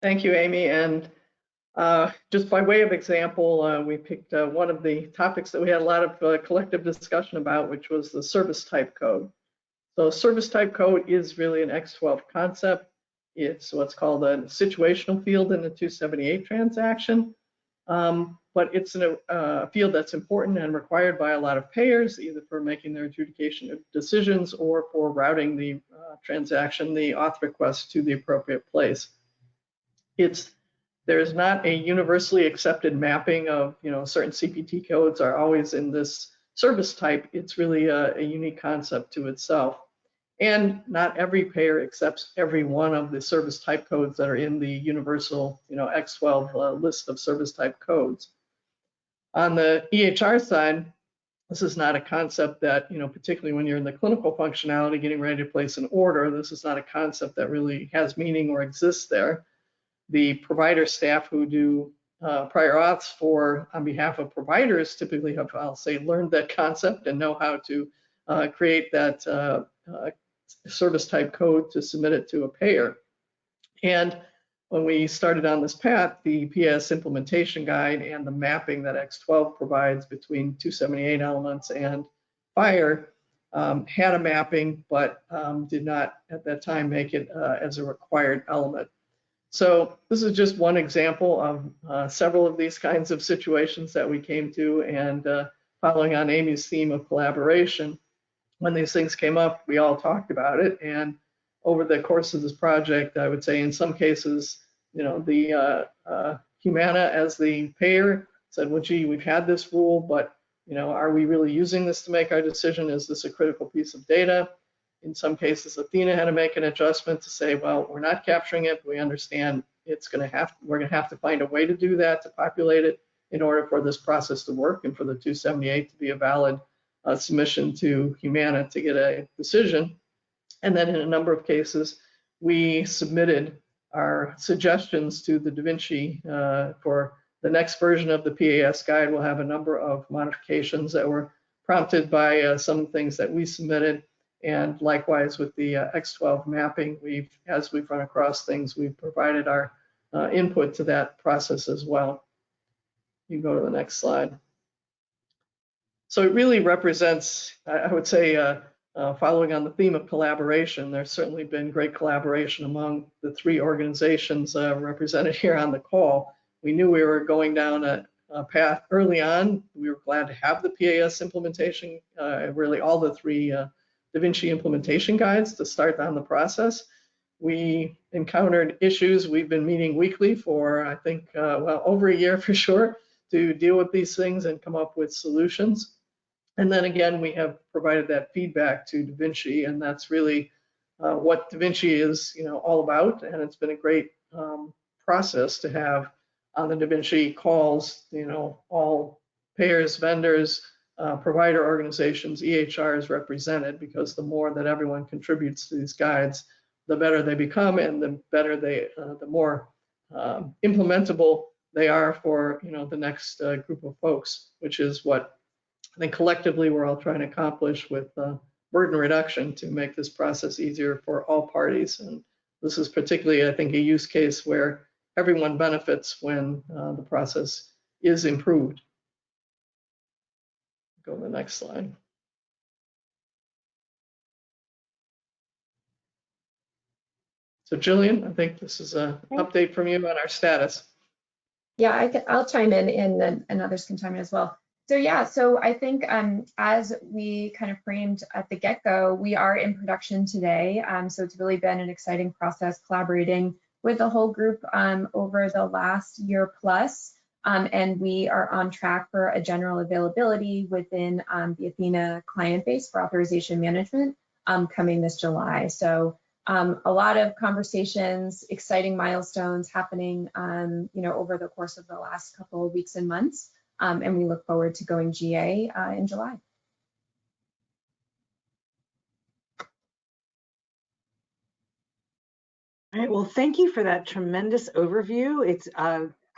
Thank you, Amy. And just by way of example, we picked one of the topics that we had a lot of collective discussion about, which was the service type code. So service type code is really an X12 concept. It's what's called a situational field in the 278 transaction, but it's a field that's important and required by a lot of payers, either for making their adjudication decisions or for routing the transaction, the auth request, to the appropriate place. There's not a universally accepted mapping of, certain CPT codes are always in this service type. It's really a unique concept to itself. And not every payer accepts every one of the service type codes that are in the universal, X12 list of service type codes. On the EHR side, this is not a concept that, particularly when you're in the clinical functionality, getting ready to place an order, this is not a concept that really has meaning or exists there. The provider staff who do prior auths on behalf of providers typically have, I'll say, learned that concept and know how to create that service type code to submit it to a payer. And when we started on this path, the PAS implementation guide and the mapping that X12 provides between 278 elements and FHIR had a mapping, but did not at that time make it as a required element. So this is just one example of several of these kinds of situations that we came to, and following on Amy's theme of collaboration, when these things came up, we all talked about it. And over the course of this project, I would say in some cases, the Humana as the payer said, well, gee, we've had this rule, but are we really using this to make our decision? Is this a critical piece of data? In some cases, Athena had to make an adjustment to say, well, we're not capturing it. We understand we're going to have to find a way to do that, to populate it in order for this process to work and for the 278 to be a valid submission to Humana to get a decision. And then in a number of cases, we submitted our suggestions to the Da Vinci for the next version of the PAS guide. We'll have a number of modifications that were prompted by some things that we submitted. And likewise with the X12 mapping, as we've run across things, we've provided our input to that process as well. You can go to the next slide. So it really represents, I would say, following on the theme of collaboration, there's certainly been great collaboration among the three organizations represented here on the call. We knew we were going down a path early on. We were glad to have the PAS implementation, really all the three Da Vinci implementation guides to start on the process. We encountered issues. We've been meeting weekly for, I think, well, over a year for sure, to deal with these things and come up with solutions. And then again, we have provided that feedback to Da Vinci, and that's really what Da Vinci is, all about. And it's been a great process to have on the Da Vinci calls, all payers, vendors, provider organizations, EHRs represented, because the more that everyone contributes to these guides, the better they become, and the better the more implementable they are for the next group of folks, which is what I think collectively we're all trying to accomplish with burden reduction to make this process easier for all parties. And this is particularly, I think, a use case where everyone benefits when the process is improved. Go to the next slide. So Gillian, I think this is an update from you on our status. Yeah, I'll chime in and others can chime in as well. So yeah, so I think as we kind of framed at the get-go, we are in production today. So it's really been an exciting process collaborating with the whole group over the last year plus. And we are on track for a general availability within the Athena client base for authorization management coming this July. So a lot of conversations, exciting milestones happening, over the course of the last couple of weeks and months. And we look forward to going GA in July. All right, well, thank you for that tremendous overview. It's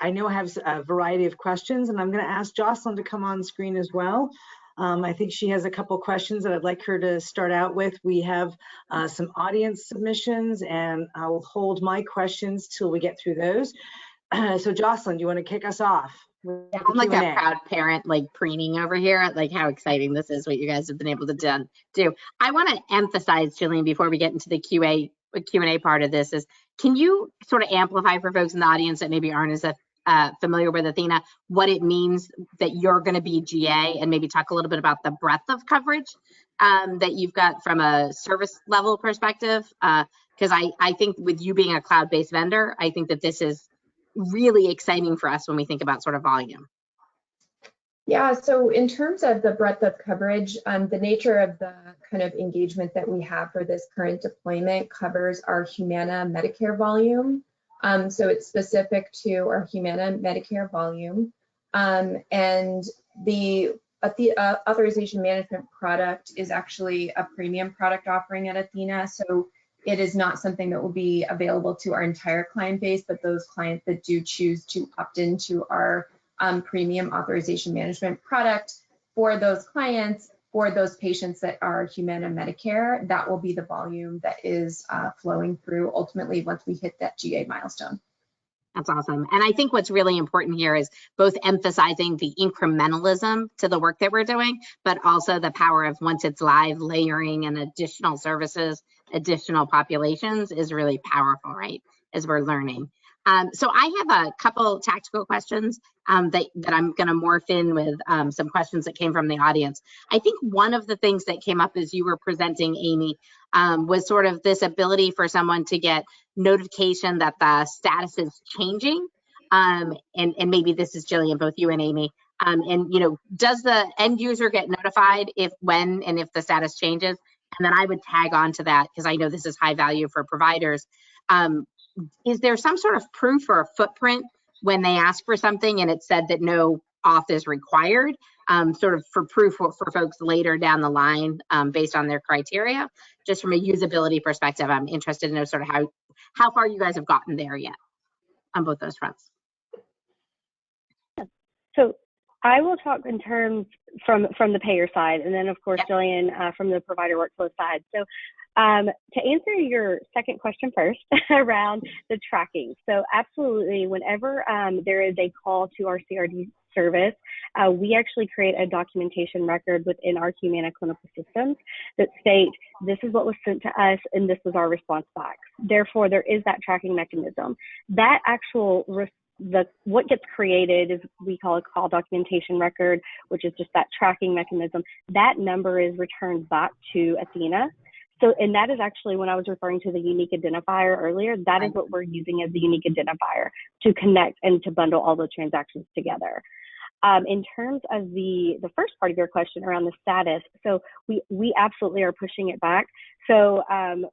I know I have a variety of questions, and I'm going to ask Jocelyn to come on screen as well. I think she has a couple questions that I'd like her to start out with. We have some audience submissions, and I'll hold my questions till we get through those. So Jocelyn, do you want to kick us off? Yeah, I'm like a proud parent, like preening over here, like how exciting this is, what you guys have been able to do. I want to emphasize, Gillian, before we get into the Q&A part of this, is can you sort of amplify for folks in the audience that maybe aren't as familiar with Athena, what it means that you're going to be GA, and maybe talk a little bit about the breadth of coverage that you've got from a service level perspective? Because I think with you being a cloud-based vendor, I think that this is really exciting for us when we think about sort of volume. Yeah, so in terms of the breadth of coverage, the nature of the kind of engagement that we have for this current deployment covers our Humana Medicare volume. So it's specific to our Humana Medicare volume. And the authorization management product is actually a premium product offering at Athena. So it is not something that will be available to our entire client base, but those clients that do choose to opt into our premium authorization management product, for those clients, for those patients that are Humana Medicare, that will be the volume that is flowing through ultimately once we hit that GA milestone. That's awesome. And I think what's really important here is both emphasizing the incrementalism to the work that we're doing, but also the power of, once it's live, layering and additional services, additional populations is really powerful, right, as we're learning. So I have a couple tactical questions that I'm going to morph in with some questions that came from the audience. I think one of the things that came up as you were presenting, Amy, was sort of this ability for someone to get notification that the status is changing. And maybe this is Gillian, both you and Amy. And does the end user get notified if the status changes? And then I would tag on to that, because I know this is high value for providers. Is there some sort of proof or a footprint when they ask for something and it said that no auth is required, sort of for proof for folks later down the line based on their criteria? Just from a usability perspective, I'm interested to know sort of how far you guys have gotten there yet on both those fronts. So I will talk in terms from the payer side, and then of course, yep, Gillian from the provider workflow side. So to answer your second question first around the tracking. So absolutely, whenever there is a call to our CRD service, we actually create a documentation record within our Humana clinical systems that state this is what was sent to us and this was our response back. Therefore, there is that tracking mechanism. That actual what gets created is, we call a call documentation record, which is just that tracking mechanism. That number is returned back to Athena. So, and that is actually, when I was referring to the unique identifier earlier, that is what we're using as the unique identifier to connect and to bundle all the transactions together. In terms of the first part of your question around the status, so we absolutely are pushing it back. So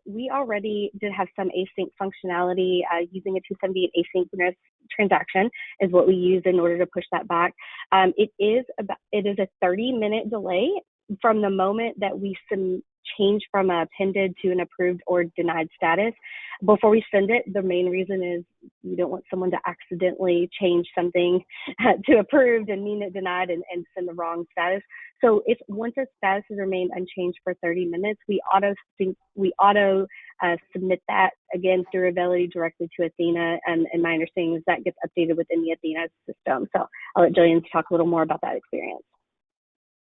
we already did have some async functionality using a 278 asynchronous transaction is what we use in order to push that back. It is a 30-minute delay from the moment that we change from a pended to an approved or denied status. Before we send it, the main reason is you don't want someone to accidentally change something to approved and mean it denied and send the wrong status. So if once a status has remained unchanged for 30 minutes, we auto submit that again through Availity directly to Athena. And my understanding is that gets updated within the Athena system. So I'll let Gillian talk a little more about that experience.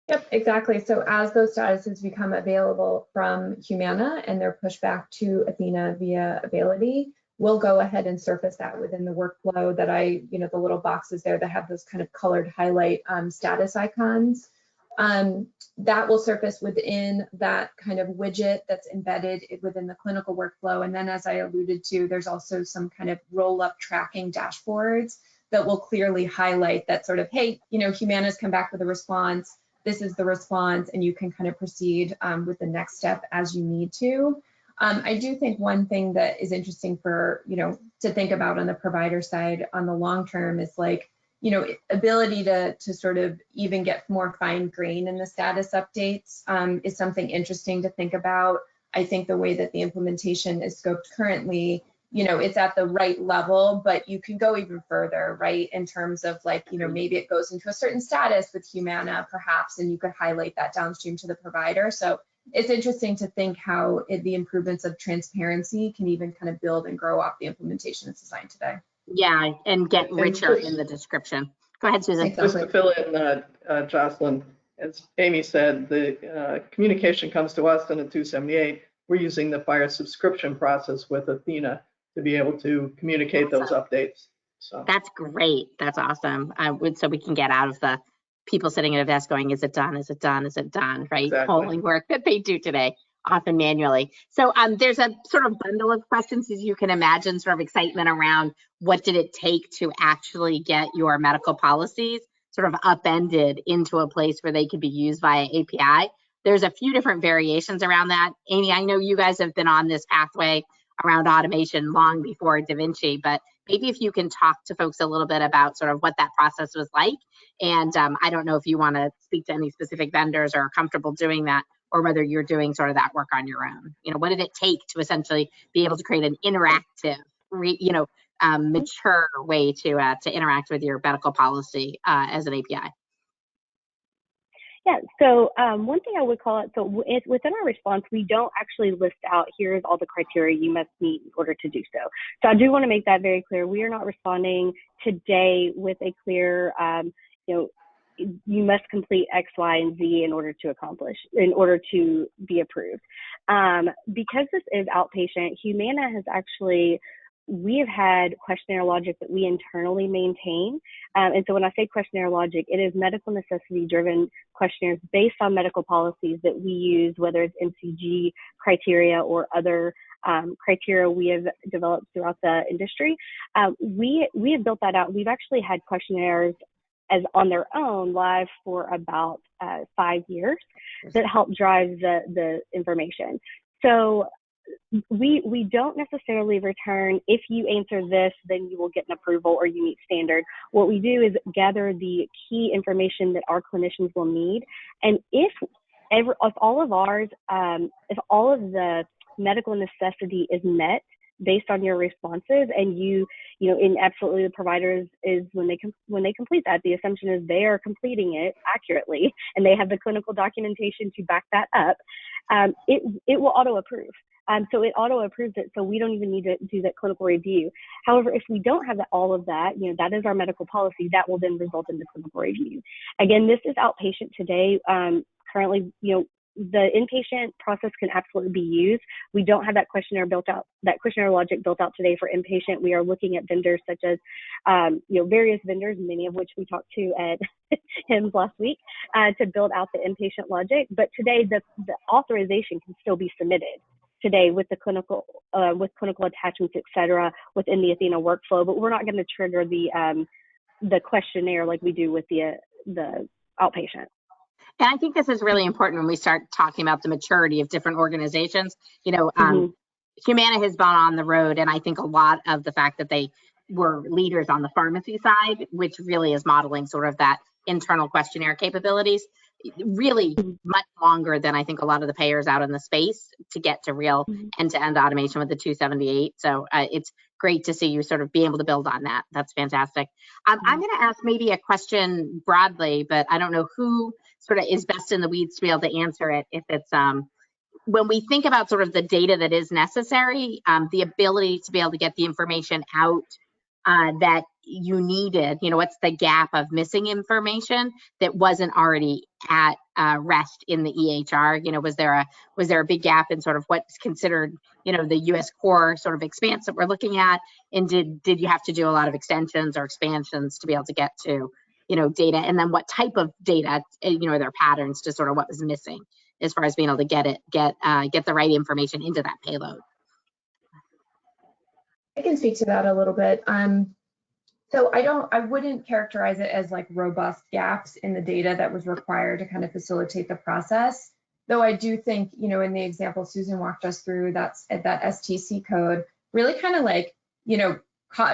Yep, exactly. So as those statuses become available from Humana and they're pushed back to Athena via Availity, we'll go ahead and surface that within the workflow that the little boxes there that have those kind of colored highlight status icons. That will surface within that kind of widget that's embedded within the clinical workflow. And then as I alluded to, there's also some kind of roll-up tracking dashboards that will clearly highlight that sort of, hey, Humana's come back with a response. This is the response, and you can kind of proceed with the next step as you need to. I do think one thing that is interesting for, to think about on the provider side on the long term is like, ability to sort of even get more fine grain in the status updates is something interesting to think about. I think the way that the implementation is scoped currently, it's at the right level, but you can go even further, right? In terms of like, maybe it goes into a certain status with Humana perhaps, and you could highlight that downstream to the provider. So it's interesting to think how the improvements of transparency can even kind of build and grow off the implementation that's designed today. Yeah, and get richer in the description. Go ahead, Susan. Just to fill in, Jocelyn, as Amy said, the communication comes to us in a 278. We're using the FHIR subscription process with Athena to be able to communicate those updates. So that's great. That's awesome. So we can get out of the people sitting at a desk going, is it done? Is it done? Is it done? Right? Exactly. Polling work that they do today, often manually. So there's a sort of bundle of questions, as you can imagine, sort of excitement around what did it take to actually get your medical policies sort of upended into a place where they could be used via API. There's a few different variations around that. Amy, I know you guys have been on this pathway around automation long before Da Vinci, but maybe if you can talk to folks a little bit about sort of what that process was like. And I don't know if you want to speak to any specific vendors or are comfortable doing that, or whether you're doing sort of that work on your own. What did it take to essentially be able to create an interactive, mature way to interact with your medical policy as an API? Yeah, so one thing I would call it, so within our response, we don't actually list out, here's all the criteria you must meet in order to do so. So I do want to make that very clear. We are not responding today with a clear, you must complete X, Y, and Z in order to be approved. Because this is outpatient, Humana has actually, we have had questionnaire logic that we internally maintain. And so when I say questionnaire logic, it is medical necessity driven questionnaires based on medical policies that we use, whether it's MCG criteria or other criteria we have developed throughout the industry. We have built that out. We've actually had questionnaires as on their own live for about 5 years that help drive the information. So we don't necessarily return, if you answer this, then you will get an approval or you meet standard. What we do is gather the key information that our clinicians will need. And if all of ours, if all of the medical necessity is met based on your responses, and and absolutely the providers is when they complete that, the assumption is they are completing it accurately and they have the clinical documentation to back that up, it will auto approve. So it auto approves it, so we don't even need to do that clinical review. However, if we don't have all of that, that is our medical policy, that will then result in the clinical review. Again, this is outpatient today. Currently, the inpatient process can absolutely be used. We don't have that questionnaire logic built out today for inpatient. We are looking at vendors such as, various vendors, many of which we talked to at HIMSS last week, to build out the inpatient logic. But today, the authorization can still be submitted today with the clinical attachments, et cetera, within the Athena workflow. But we're not going to trigger the questionnaire like we do with the the outpatient. And I think this is really important when we start talking about the maturity of different organizations. You know, Humana has gone on the road, and I think a lot of the fact that they were leaders on the pharmacy side, which really is modeling sort of that internal questionnaire capabilities, really much longer than I think a lot of the payers out in the space to get to real end-to-end automation with the 278. So it's great to see you sort of be able to build on that. That's fantastic. I'm going to ask maybe a question broadly, but I don't know who sort of is best in the weeds to be able to answer it. If it's when we think about sort of the data that is necessary, the ability to be able to get the information out that you needed, you know, what's the gap of missing information that wasn't already at rest in the EHR? You know, was there a big gap in sort of what's considered, you know, the US core sort of expanse that we're looking at? And did you have to do a lot of extensions or expansions to be able to get to, you know, data? And then what type of data, you know, are there patterns to sort of what was missing as far as being able to get the right information into that payload? I can speak to that a little bit. So I wouldn't characterize it as like robust gaps in the data that was required to kind of facilitate the process. Though I do think, you know, in the example Susan walked us through, that STC code really kind of like, you know,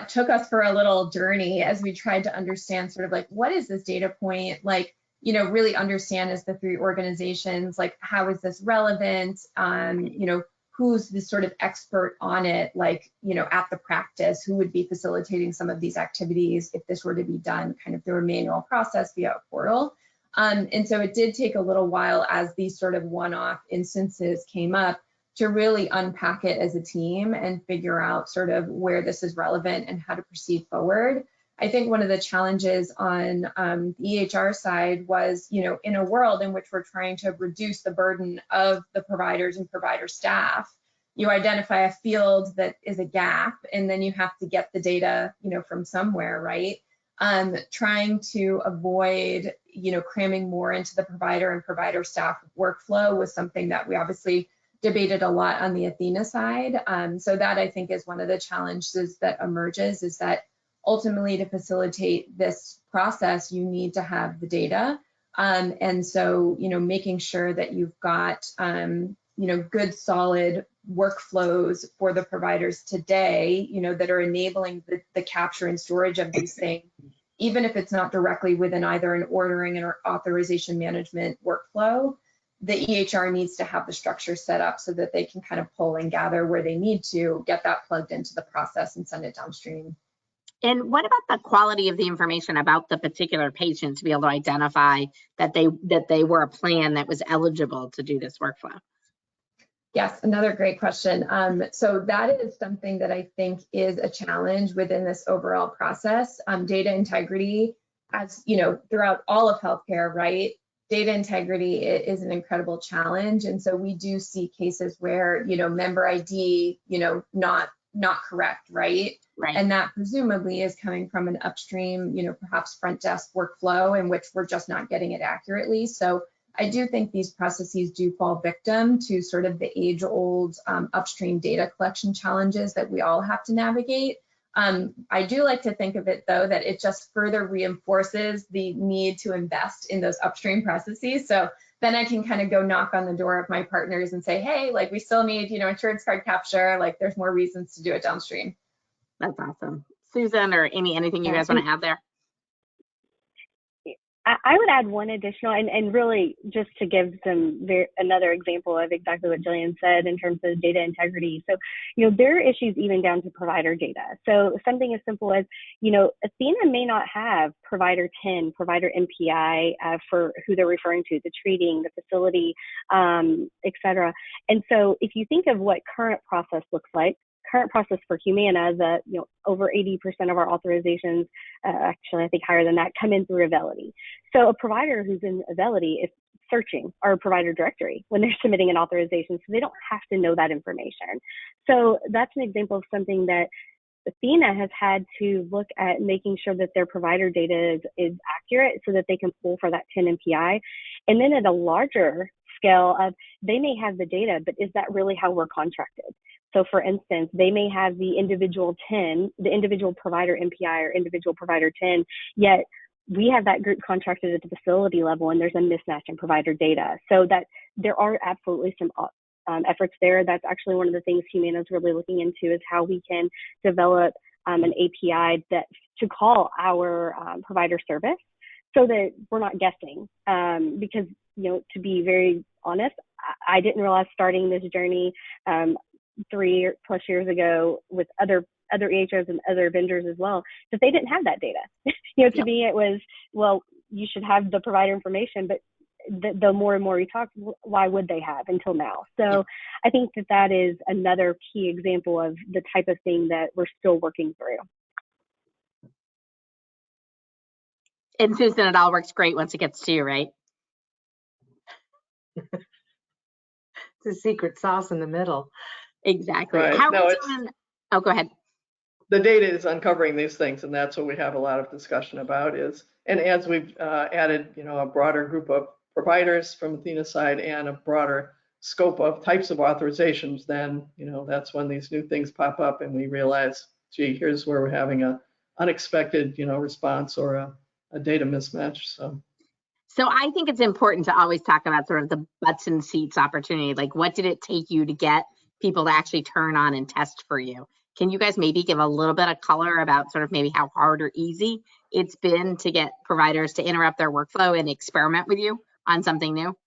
took us for a little journey as we tried to understand sort of like, what is this data point? Like, you know, really understand as the three organizations, like, how is this relevant? You know, who's the sort of expert on it, like, you know, at the practice, who would be facilitating some of these activities if this were to be done kind of through a manual process via a portal. And so it did take a little while as these sort of one-off instances came up to really unpack it as a team and figure out sort of where this is relevant and how to proceed forward. I think one of the challenges on the EHR side was, you know, in a world in which we're trying to reduce the burden of the providers and provider staff, you identify a field that is a gap, and then you have to get the data, you know, from somewhere, right? Trying to avoid, you know, cramming more into the provider and provider staff workflow was something that we obviously debated a lot on the Athena side. So that, I think, is one of the challenges that emerges, is that ultimately, to facilitate this process, you need to have the data. And so, you know, making sure that you've got, you know, good, solid workflows for the providers today, you know, that are enabling the capture and storage of these things, even if it's not directly within either an ordering or authorization management workflow, the EHR needs to have the structure set up so that they can kind of pull and gather where they need to, get that plugged into the process and send it downstream. And what about the quality of the information about the particular patient to be able to identify that they were a plan that was eligible to do this workflow? Yes, another great question. So that is something that I think is a challenge within this overall process. Data integrity, as you know, throughout all of healthcare, right? Data integrity is an incredible challenge, and so we do see cases where, you know, member ID, you know, not correct, right? Right. And that presumably is coming from an upstream, you know, perhaps front desk workflow in which we're just not getting it accurately. So I do think these processes do fall victim to sort of the age-old upstream data collection challenges that we all have to navigate. I do like to think of it, though, that it just further reinforces the need to invest in those upstream processes. So then I can kind of go knock on the door of my partners and say, hey, like, we still need, you know, insurance card capture, like there's more reasons to do it downstream. That's awesome. Susan or Amy, anything you guys want to add there? I would add one additional, and really just to give another example of exactly what Gillian said in terms of data integrity. So, you know, there are issues even down to provider data. So something as simple as, you know, Athena may not have provider 10, provider MPI for who they're referring to, the treating, the facility, et cetera. And so if you think of what current process looks like, current process for Humana, you know, over 80% of our authorizations, actually I think higher than that, come in through Availity. So a provider who's in Availity is searching our provider directory when they're submitting an authorization, so they don't have to know that information. So that's an example of something that Athena has had to look at, making sure that their provider data is accurate so that they can pull for that 10 MPI. And then at a larger scale of, they may have the data, but is that really how we're contracted? So for instance, they may have the individual 10, the individual provider MPI or individual provider 10, yet we have that group contracted at the facility level, and there's a mismatch in provider data. So that there are absolutely some efforts there. That's actually one of the things Humana is really looking into, is how we can develop an API that to call our provider service, so that we're not guessing. Because, you know, to be very honest, I didn't realize starting this journey 3+ years ago with other EHRs and other vendors as well, that they didn't have that data. You know, to me it was, well, you should have the provider information, but the more and more we talk, why would they have until now? So I think that is another key example of the type of thing that we're still working through. And Susan, it all works great once it gets to you, right? It's a secret sauce in the middle. Exactly. Right. How No, are we doing? Oh, go ahead. The data is uncovering these things, and that's what we have a lot of discussion about. And as we've added, you know, a broader group of providers from Athena side and a broader scope of types of authorizations, then, you know, that's when these new things pop up and we realize, gee, here's where we're having a unexpected, you know, response or a data mismatch. So I think it's important to always talk about sort of the butts and seats opportunity. Like, what did it take you to get people to actually turn on and test for you? Can you guys maybe give a little bit of color about sort of maybe how hard or easy it's been to get providers to interrupt their workflow and experiment with you on something new?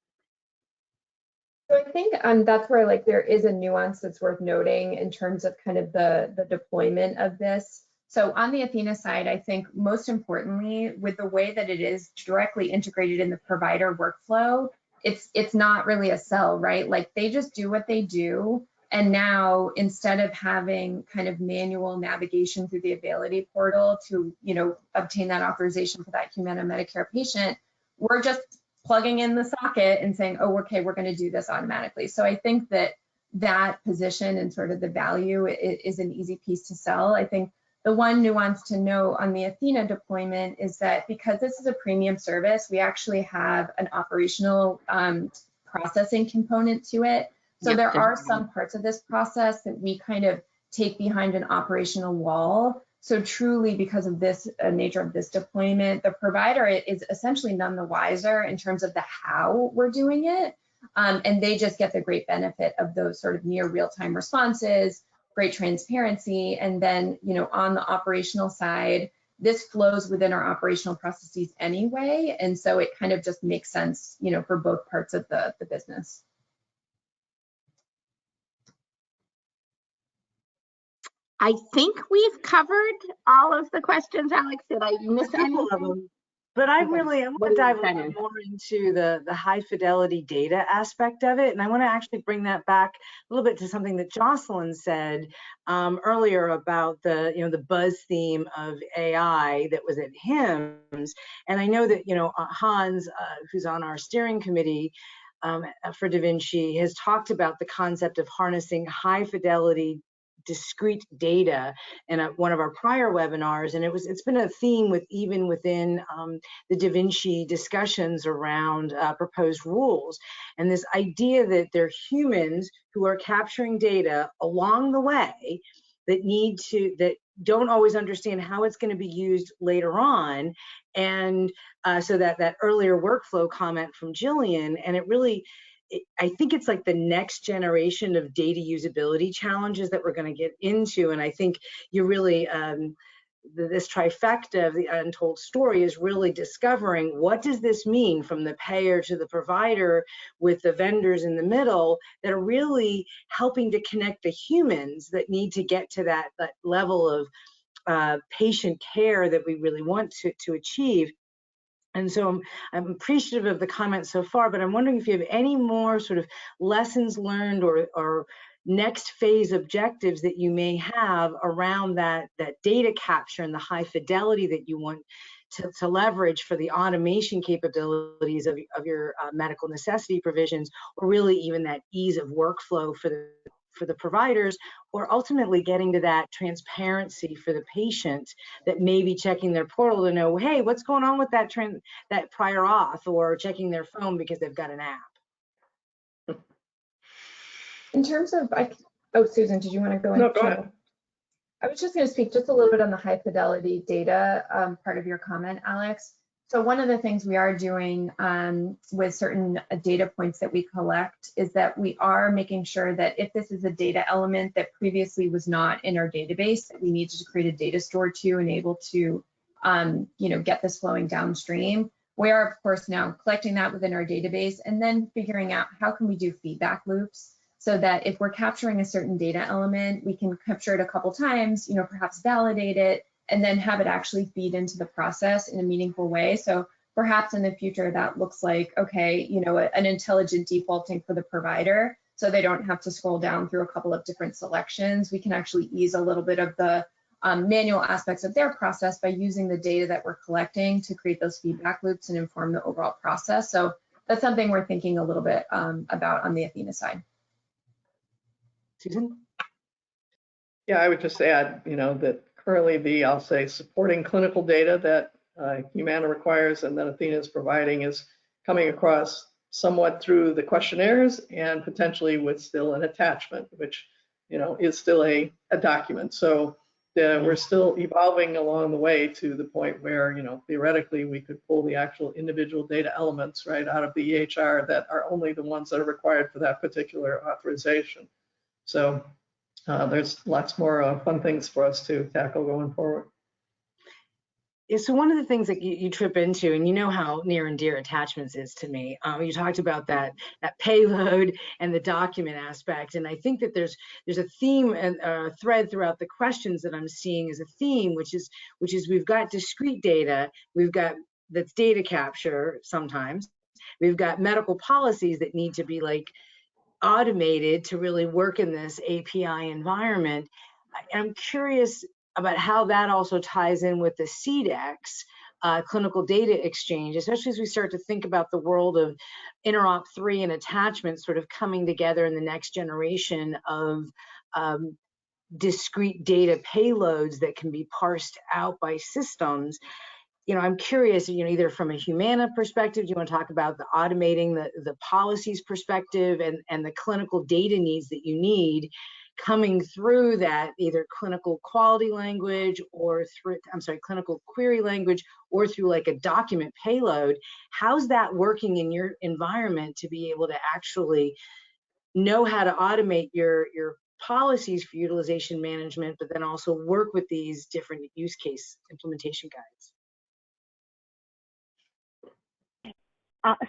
So I think that's where, like, there is a nuance that's worth noting in terms of kind of the deployment of this. So on the Athena side, I think most importantly, with the way that it is directly integrated in the provider workflow, it's not really a sell, right? Like, they just do what they do. And now, instead of having kind of manual navigation through the Availity portal to, you know, obtain that authorization for that Humana Medicare patient, we're just plugging in the socket and saying, oh, okay, we're going to do this automatically. So I think that position and sort of the value is an easy piece to sell. I think the one nuance to know on the Athena deployment is that because this is a premium service, we actually have an operational processing component to it. So there are some parts of this process that we kind of take behind an operational wall. So truly, because of this nature of this deployment, the provider is essentially none the wiser in terms of the how we're doing it. And they just get the great benefit of those sort of near real-time responses, great transparency. And then, you know, on the operational side, this flows within our operational processes anyway. And so it kind of just makes sense, you know, for both parts of the business. I think we've covered all of the questions, Alix. Did I miss A couple of them, but I want to dive a little more into the high fidelity data aspect of it, and I want to actually bring that back a little bit to something that Jocelyn said earlier about the buzz theme of AI that was at HIMSS, and I know that Hans, who's on our steering committee for Da Vinci, has talked about the concept of harnessing high fidelity discrete data in one of our prior webinars, and it's been a theme even within the Da Vinci discussions around proposed rules, and this idea that they're humans who are capturing data along the way that don't always understand how it's going to be used later on, and so that earlier workflow comment from Gillian, and I think it's like the next generation of data usability challenges that we're going to get into. And I think you're really, this trifecta of the untold story is really discovering what does this mean from the payer to the provider with the vendors in the middle that are really helping to connect the humans that need to get to that level of patient care that we really want to achieve. And so I'm appreciative of the comments so far, but I'm wondering if you have any more sort of lessons learned or next phase objectives that you may have around that data capture and the high fidelity that you want to leverage for the automation capabilities of your medical necessity provisions, or really even that ease of workflow for the providers, or ultimately getting to that transparency for the patient that may be checking their portal to know, hey, what's going on with that prior auth, or checking their phone because they've got an app. In terms of, Susan, did you want to go in? No, go ahead. I was just going to speak just a little bit on the high fidelity data part of your comment, Alix. So one of the things we are doing with certain data points that we collect is that we are making sure that if this is a data element that previously was not in our database, that we need to create a data store to enable to get this flowing downstream. We are, of course, now collecting that within our database and then figuring out how can we do feedback loops so that if we're capturing a certain data element, we can capture it a couple times, perhaps validate it, and then have it actually feed into the process in a meaningful way. So perhaps in the future that looks like, okay, an intelligent defaulting for the provider so they don't have to scroll down through a couple of different selections. We can actually ease a little bit of the manual aspects of their process by using the data that we're collecting to create those feedback loops and inform the overall process. So that's something we're thinking a little bit about on the Athena side. Susan? Yeah, I would just add, that currently I'll say, supporting clinical data that Humana requires and that Athena is providing is coming across somewhat through the questionnaires and potentially with still an attachment, which, is still a document. So we're still evolving along the way to the point where, theoretically we could pull the actual individual data elements right out of the EHR that are only the ones that are required for that particular authorization. So there's lots more fun things for us to tackle going forward. Yeah, so one of the things that you trip into, and you know how near and dear attachments is to me, you talked about that payload and the document aspect, and I think that there's a theme and a thread throughout the questions that I'm seeing as a theme, which is we've got discrete data, we've got that's data capture sometimes, we've got medical policies that need to be like automated to really work in this API environment. I'm curious about how that also ties in with the CDEX, clinical data exchange, especially as we start to think about the world of Interop 3 and attachments sort of coming together in the next generation of discrete data payloads that can be parsed out by systems. I'm curious, either from a Humana perspective, do you want to talk about the automating the policies perspective and the clinical data needs that you need coming through that either clinical quality language or through, clinical query language or through like a document payload? How's that working in your environment to be able to actually know how to automate your policies for utilization management, but then also work with these different use case implementation guides?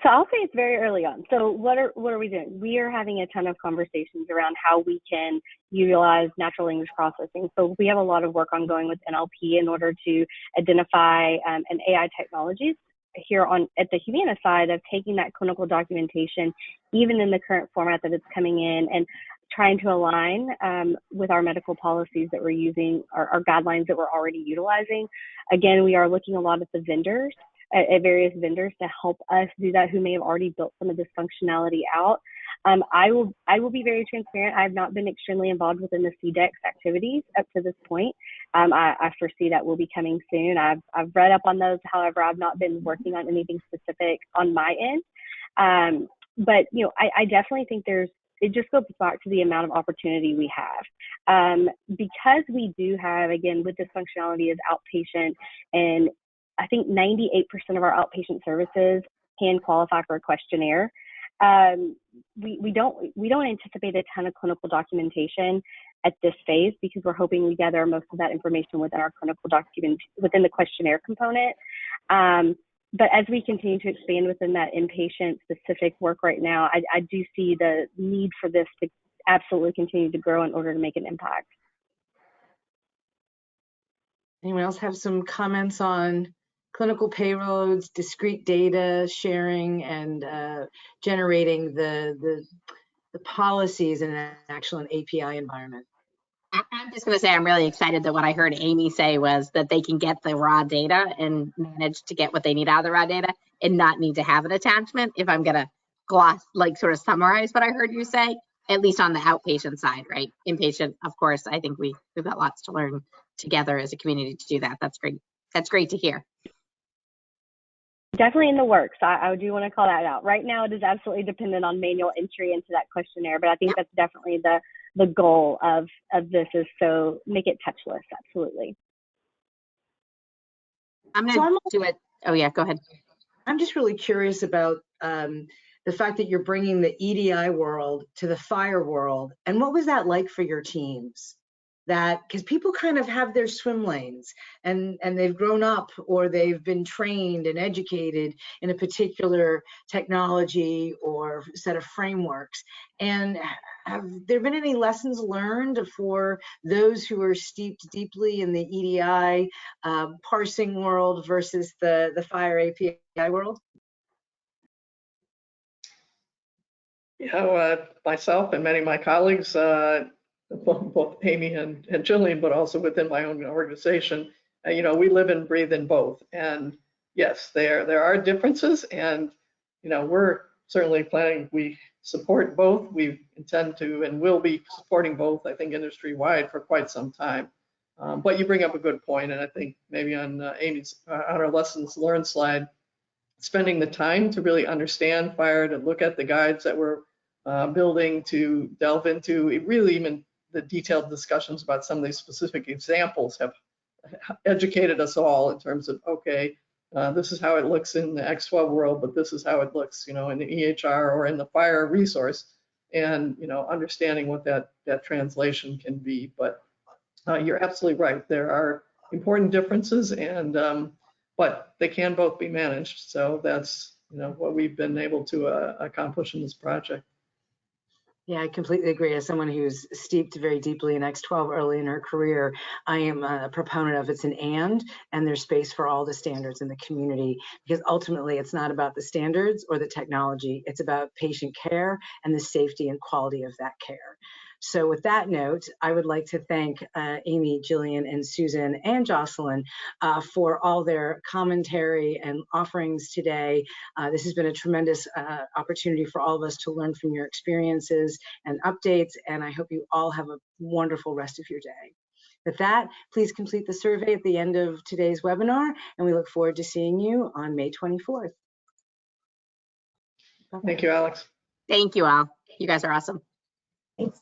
So I'll say it's very early on. So what are we doing? We are having a ton of conversations around how we can utilize natural language processing. So we have a lot of work ongoing with NLP in order to identify and AI technologies here at the Humana side of taking that clinical documentation, even in the current format that it's coming in, and trying to align with our medical policies that we're using, our guidelines that we're already utilizing. Again, we are looking a lot at the vendors, at various vendors to help us do that who may have already built some of this functionality out. I will be very transparent. I've not been extremely involved within the CDEX activities up to this point. I foresee that will be coming soon. I've read up on those. However, I've not been working on anything specific on my end. But I definitely think it just goes back to the amount of opportunity we have. Because we do have, again, with this functionality as outpatient, and I think 98% of our outpatient services can qualify for a questionnaire. We don't anticipate a ton of clinical documentation at this phase because we're hoping we gather most of that information within our clinical document, within the questionnaire component. But as we continue to expand within that inpatient specific work right now, I do see the need for this to absolutely continue to grow in order to make an impact. Anyone else have some comments on clinical payloads, discrete data sharing, and generating the policies in an actual API environment? I'm just going to say I'm really excited that what I heard Amy say was that they can get the raw data and manage to get what they need out of the raw data and not need to have an attachment. If I'm going to gloss, sort of summarize what I heard you say, at least on the outpatient side, right? Inpatient, of course, I think we've got lots to learn together as a community to do that. That's great. That's great to hear. Definitely in the works. I do want to call that out. Right now, it is absolutely dependent on manual entry into that questionnaire, but I think that's definitely the goal of this is so make it touchless. Absolutely. I'm going to do it. Oh yeah, go ahead. I'm just really curious about the fact that you're bringing the EDI world to the fire world. And what was that like for your teams? That, because people kind of have their swim lanes and they've grown up or they've been trained and educated in a particular technology or set of frameworks. And have there been any lessons learned for those who are steeped deeply in the EDI parsing world versus the fire API world? You know, myself and many of my colleagues, both Amy and Gillian, but also within my own organization, you know, we live and breathe in both. And yes, there are differences, and you know, we're certainly planning. We support both. We intend to and will be supporting both, I think, industry-wide for quite some time. But you bring up a good point, and I think maybe on Amy's on our lessons learned slide, spending the time to really understand fire, to look at the guides that we're building, to delve into really even the detailed discussions about some of these specific examples have educated us all in terms of, okay, this is how it looks in the X12 world, but this is how it looks, you know, in the EHR or in the fire resource, and, you know, understanding what that translation can be. But you're absolutely right. There are important differences, and but they can both be managed. So that's, you know, what we've been able to accomplish in this project. Yeah, I completely agree. As someone who's steeped very deeply in X12 early in her career, I am a proponent of it's an and there's space for all the standards in the community, because ultimately it's not about the standards or the technology. It's about patient care and the safety and quality of that care. So with that note, I would like to thank Amy, Gillian, and Susan, and Jocelyn for all their commentary and offerings today. This has been a tremendous opportunity for all of us to learn from your experiences and updates, and I hope you all have a wonderful rest of your day. With that, please complete the survey at the end of today's webinar, and we look forward to seeing you on May 24th. Thank you, Alix. Thank you all. You guys are awesome. Thanks.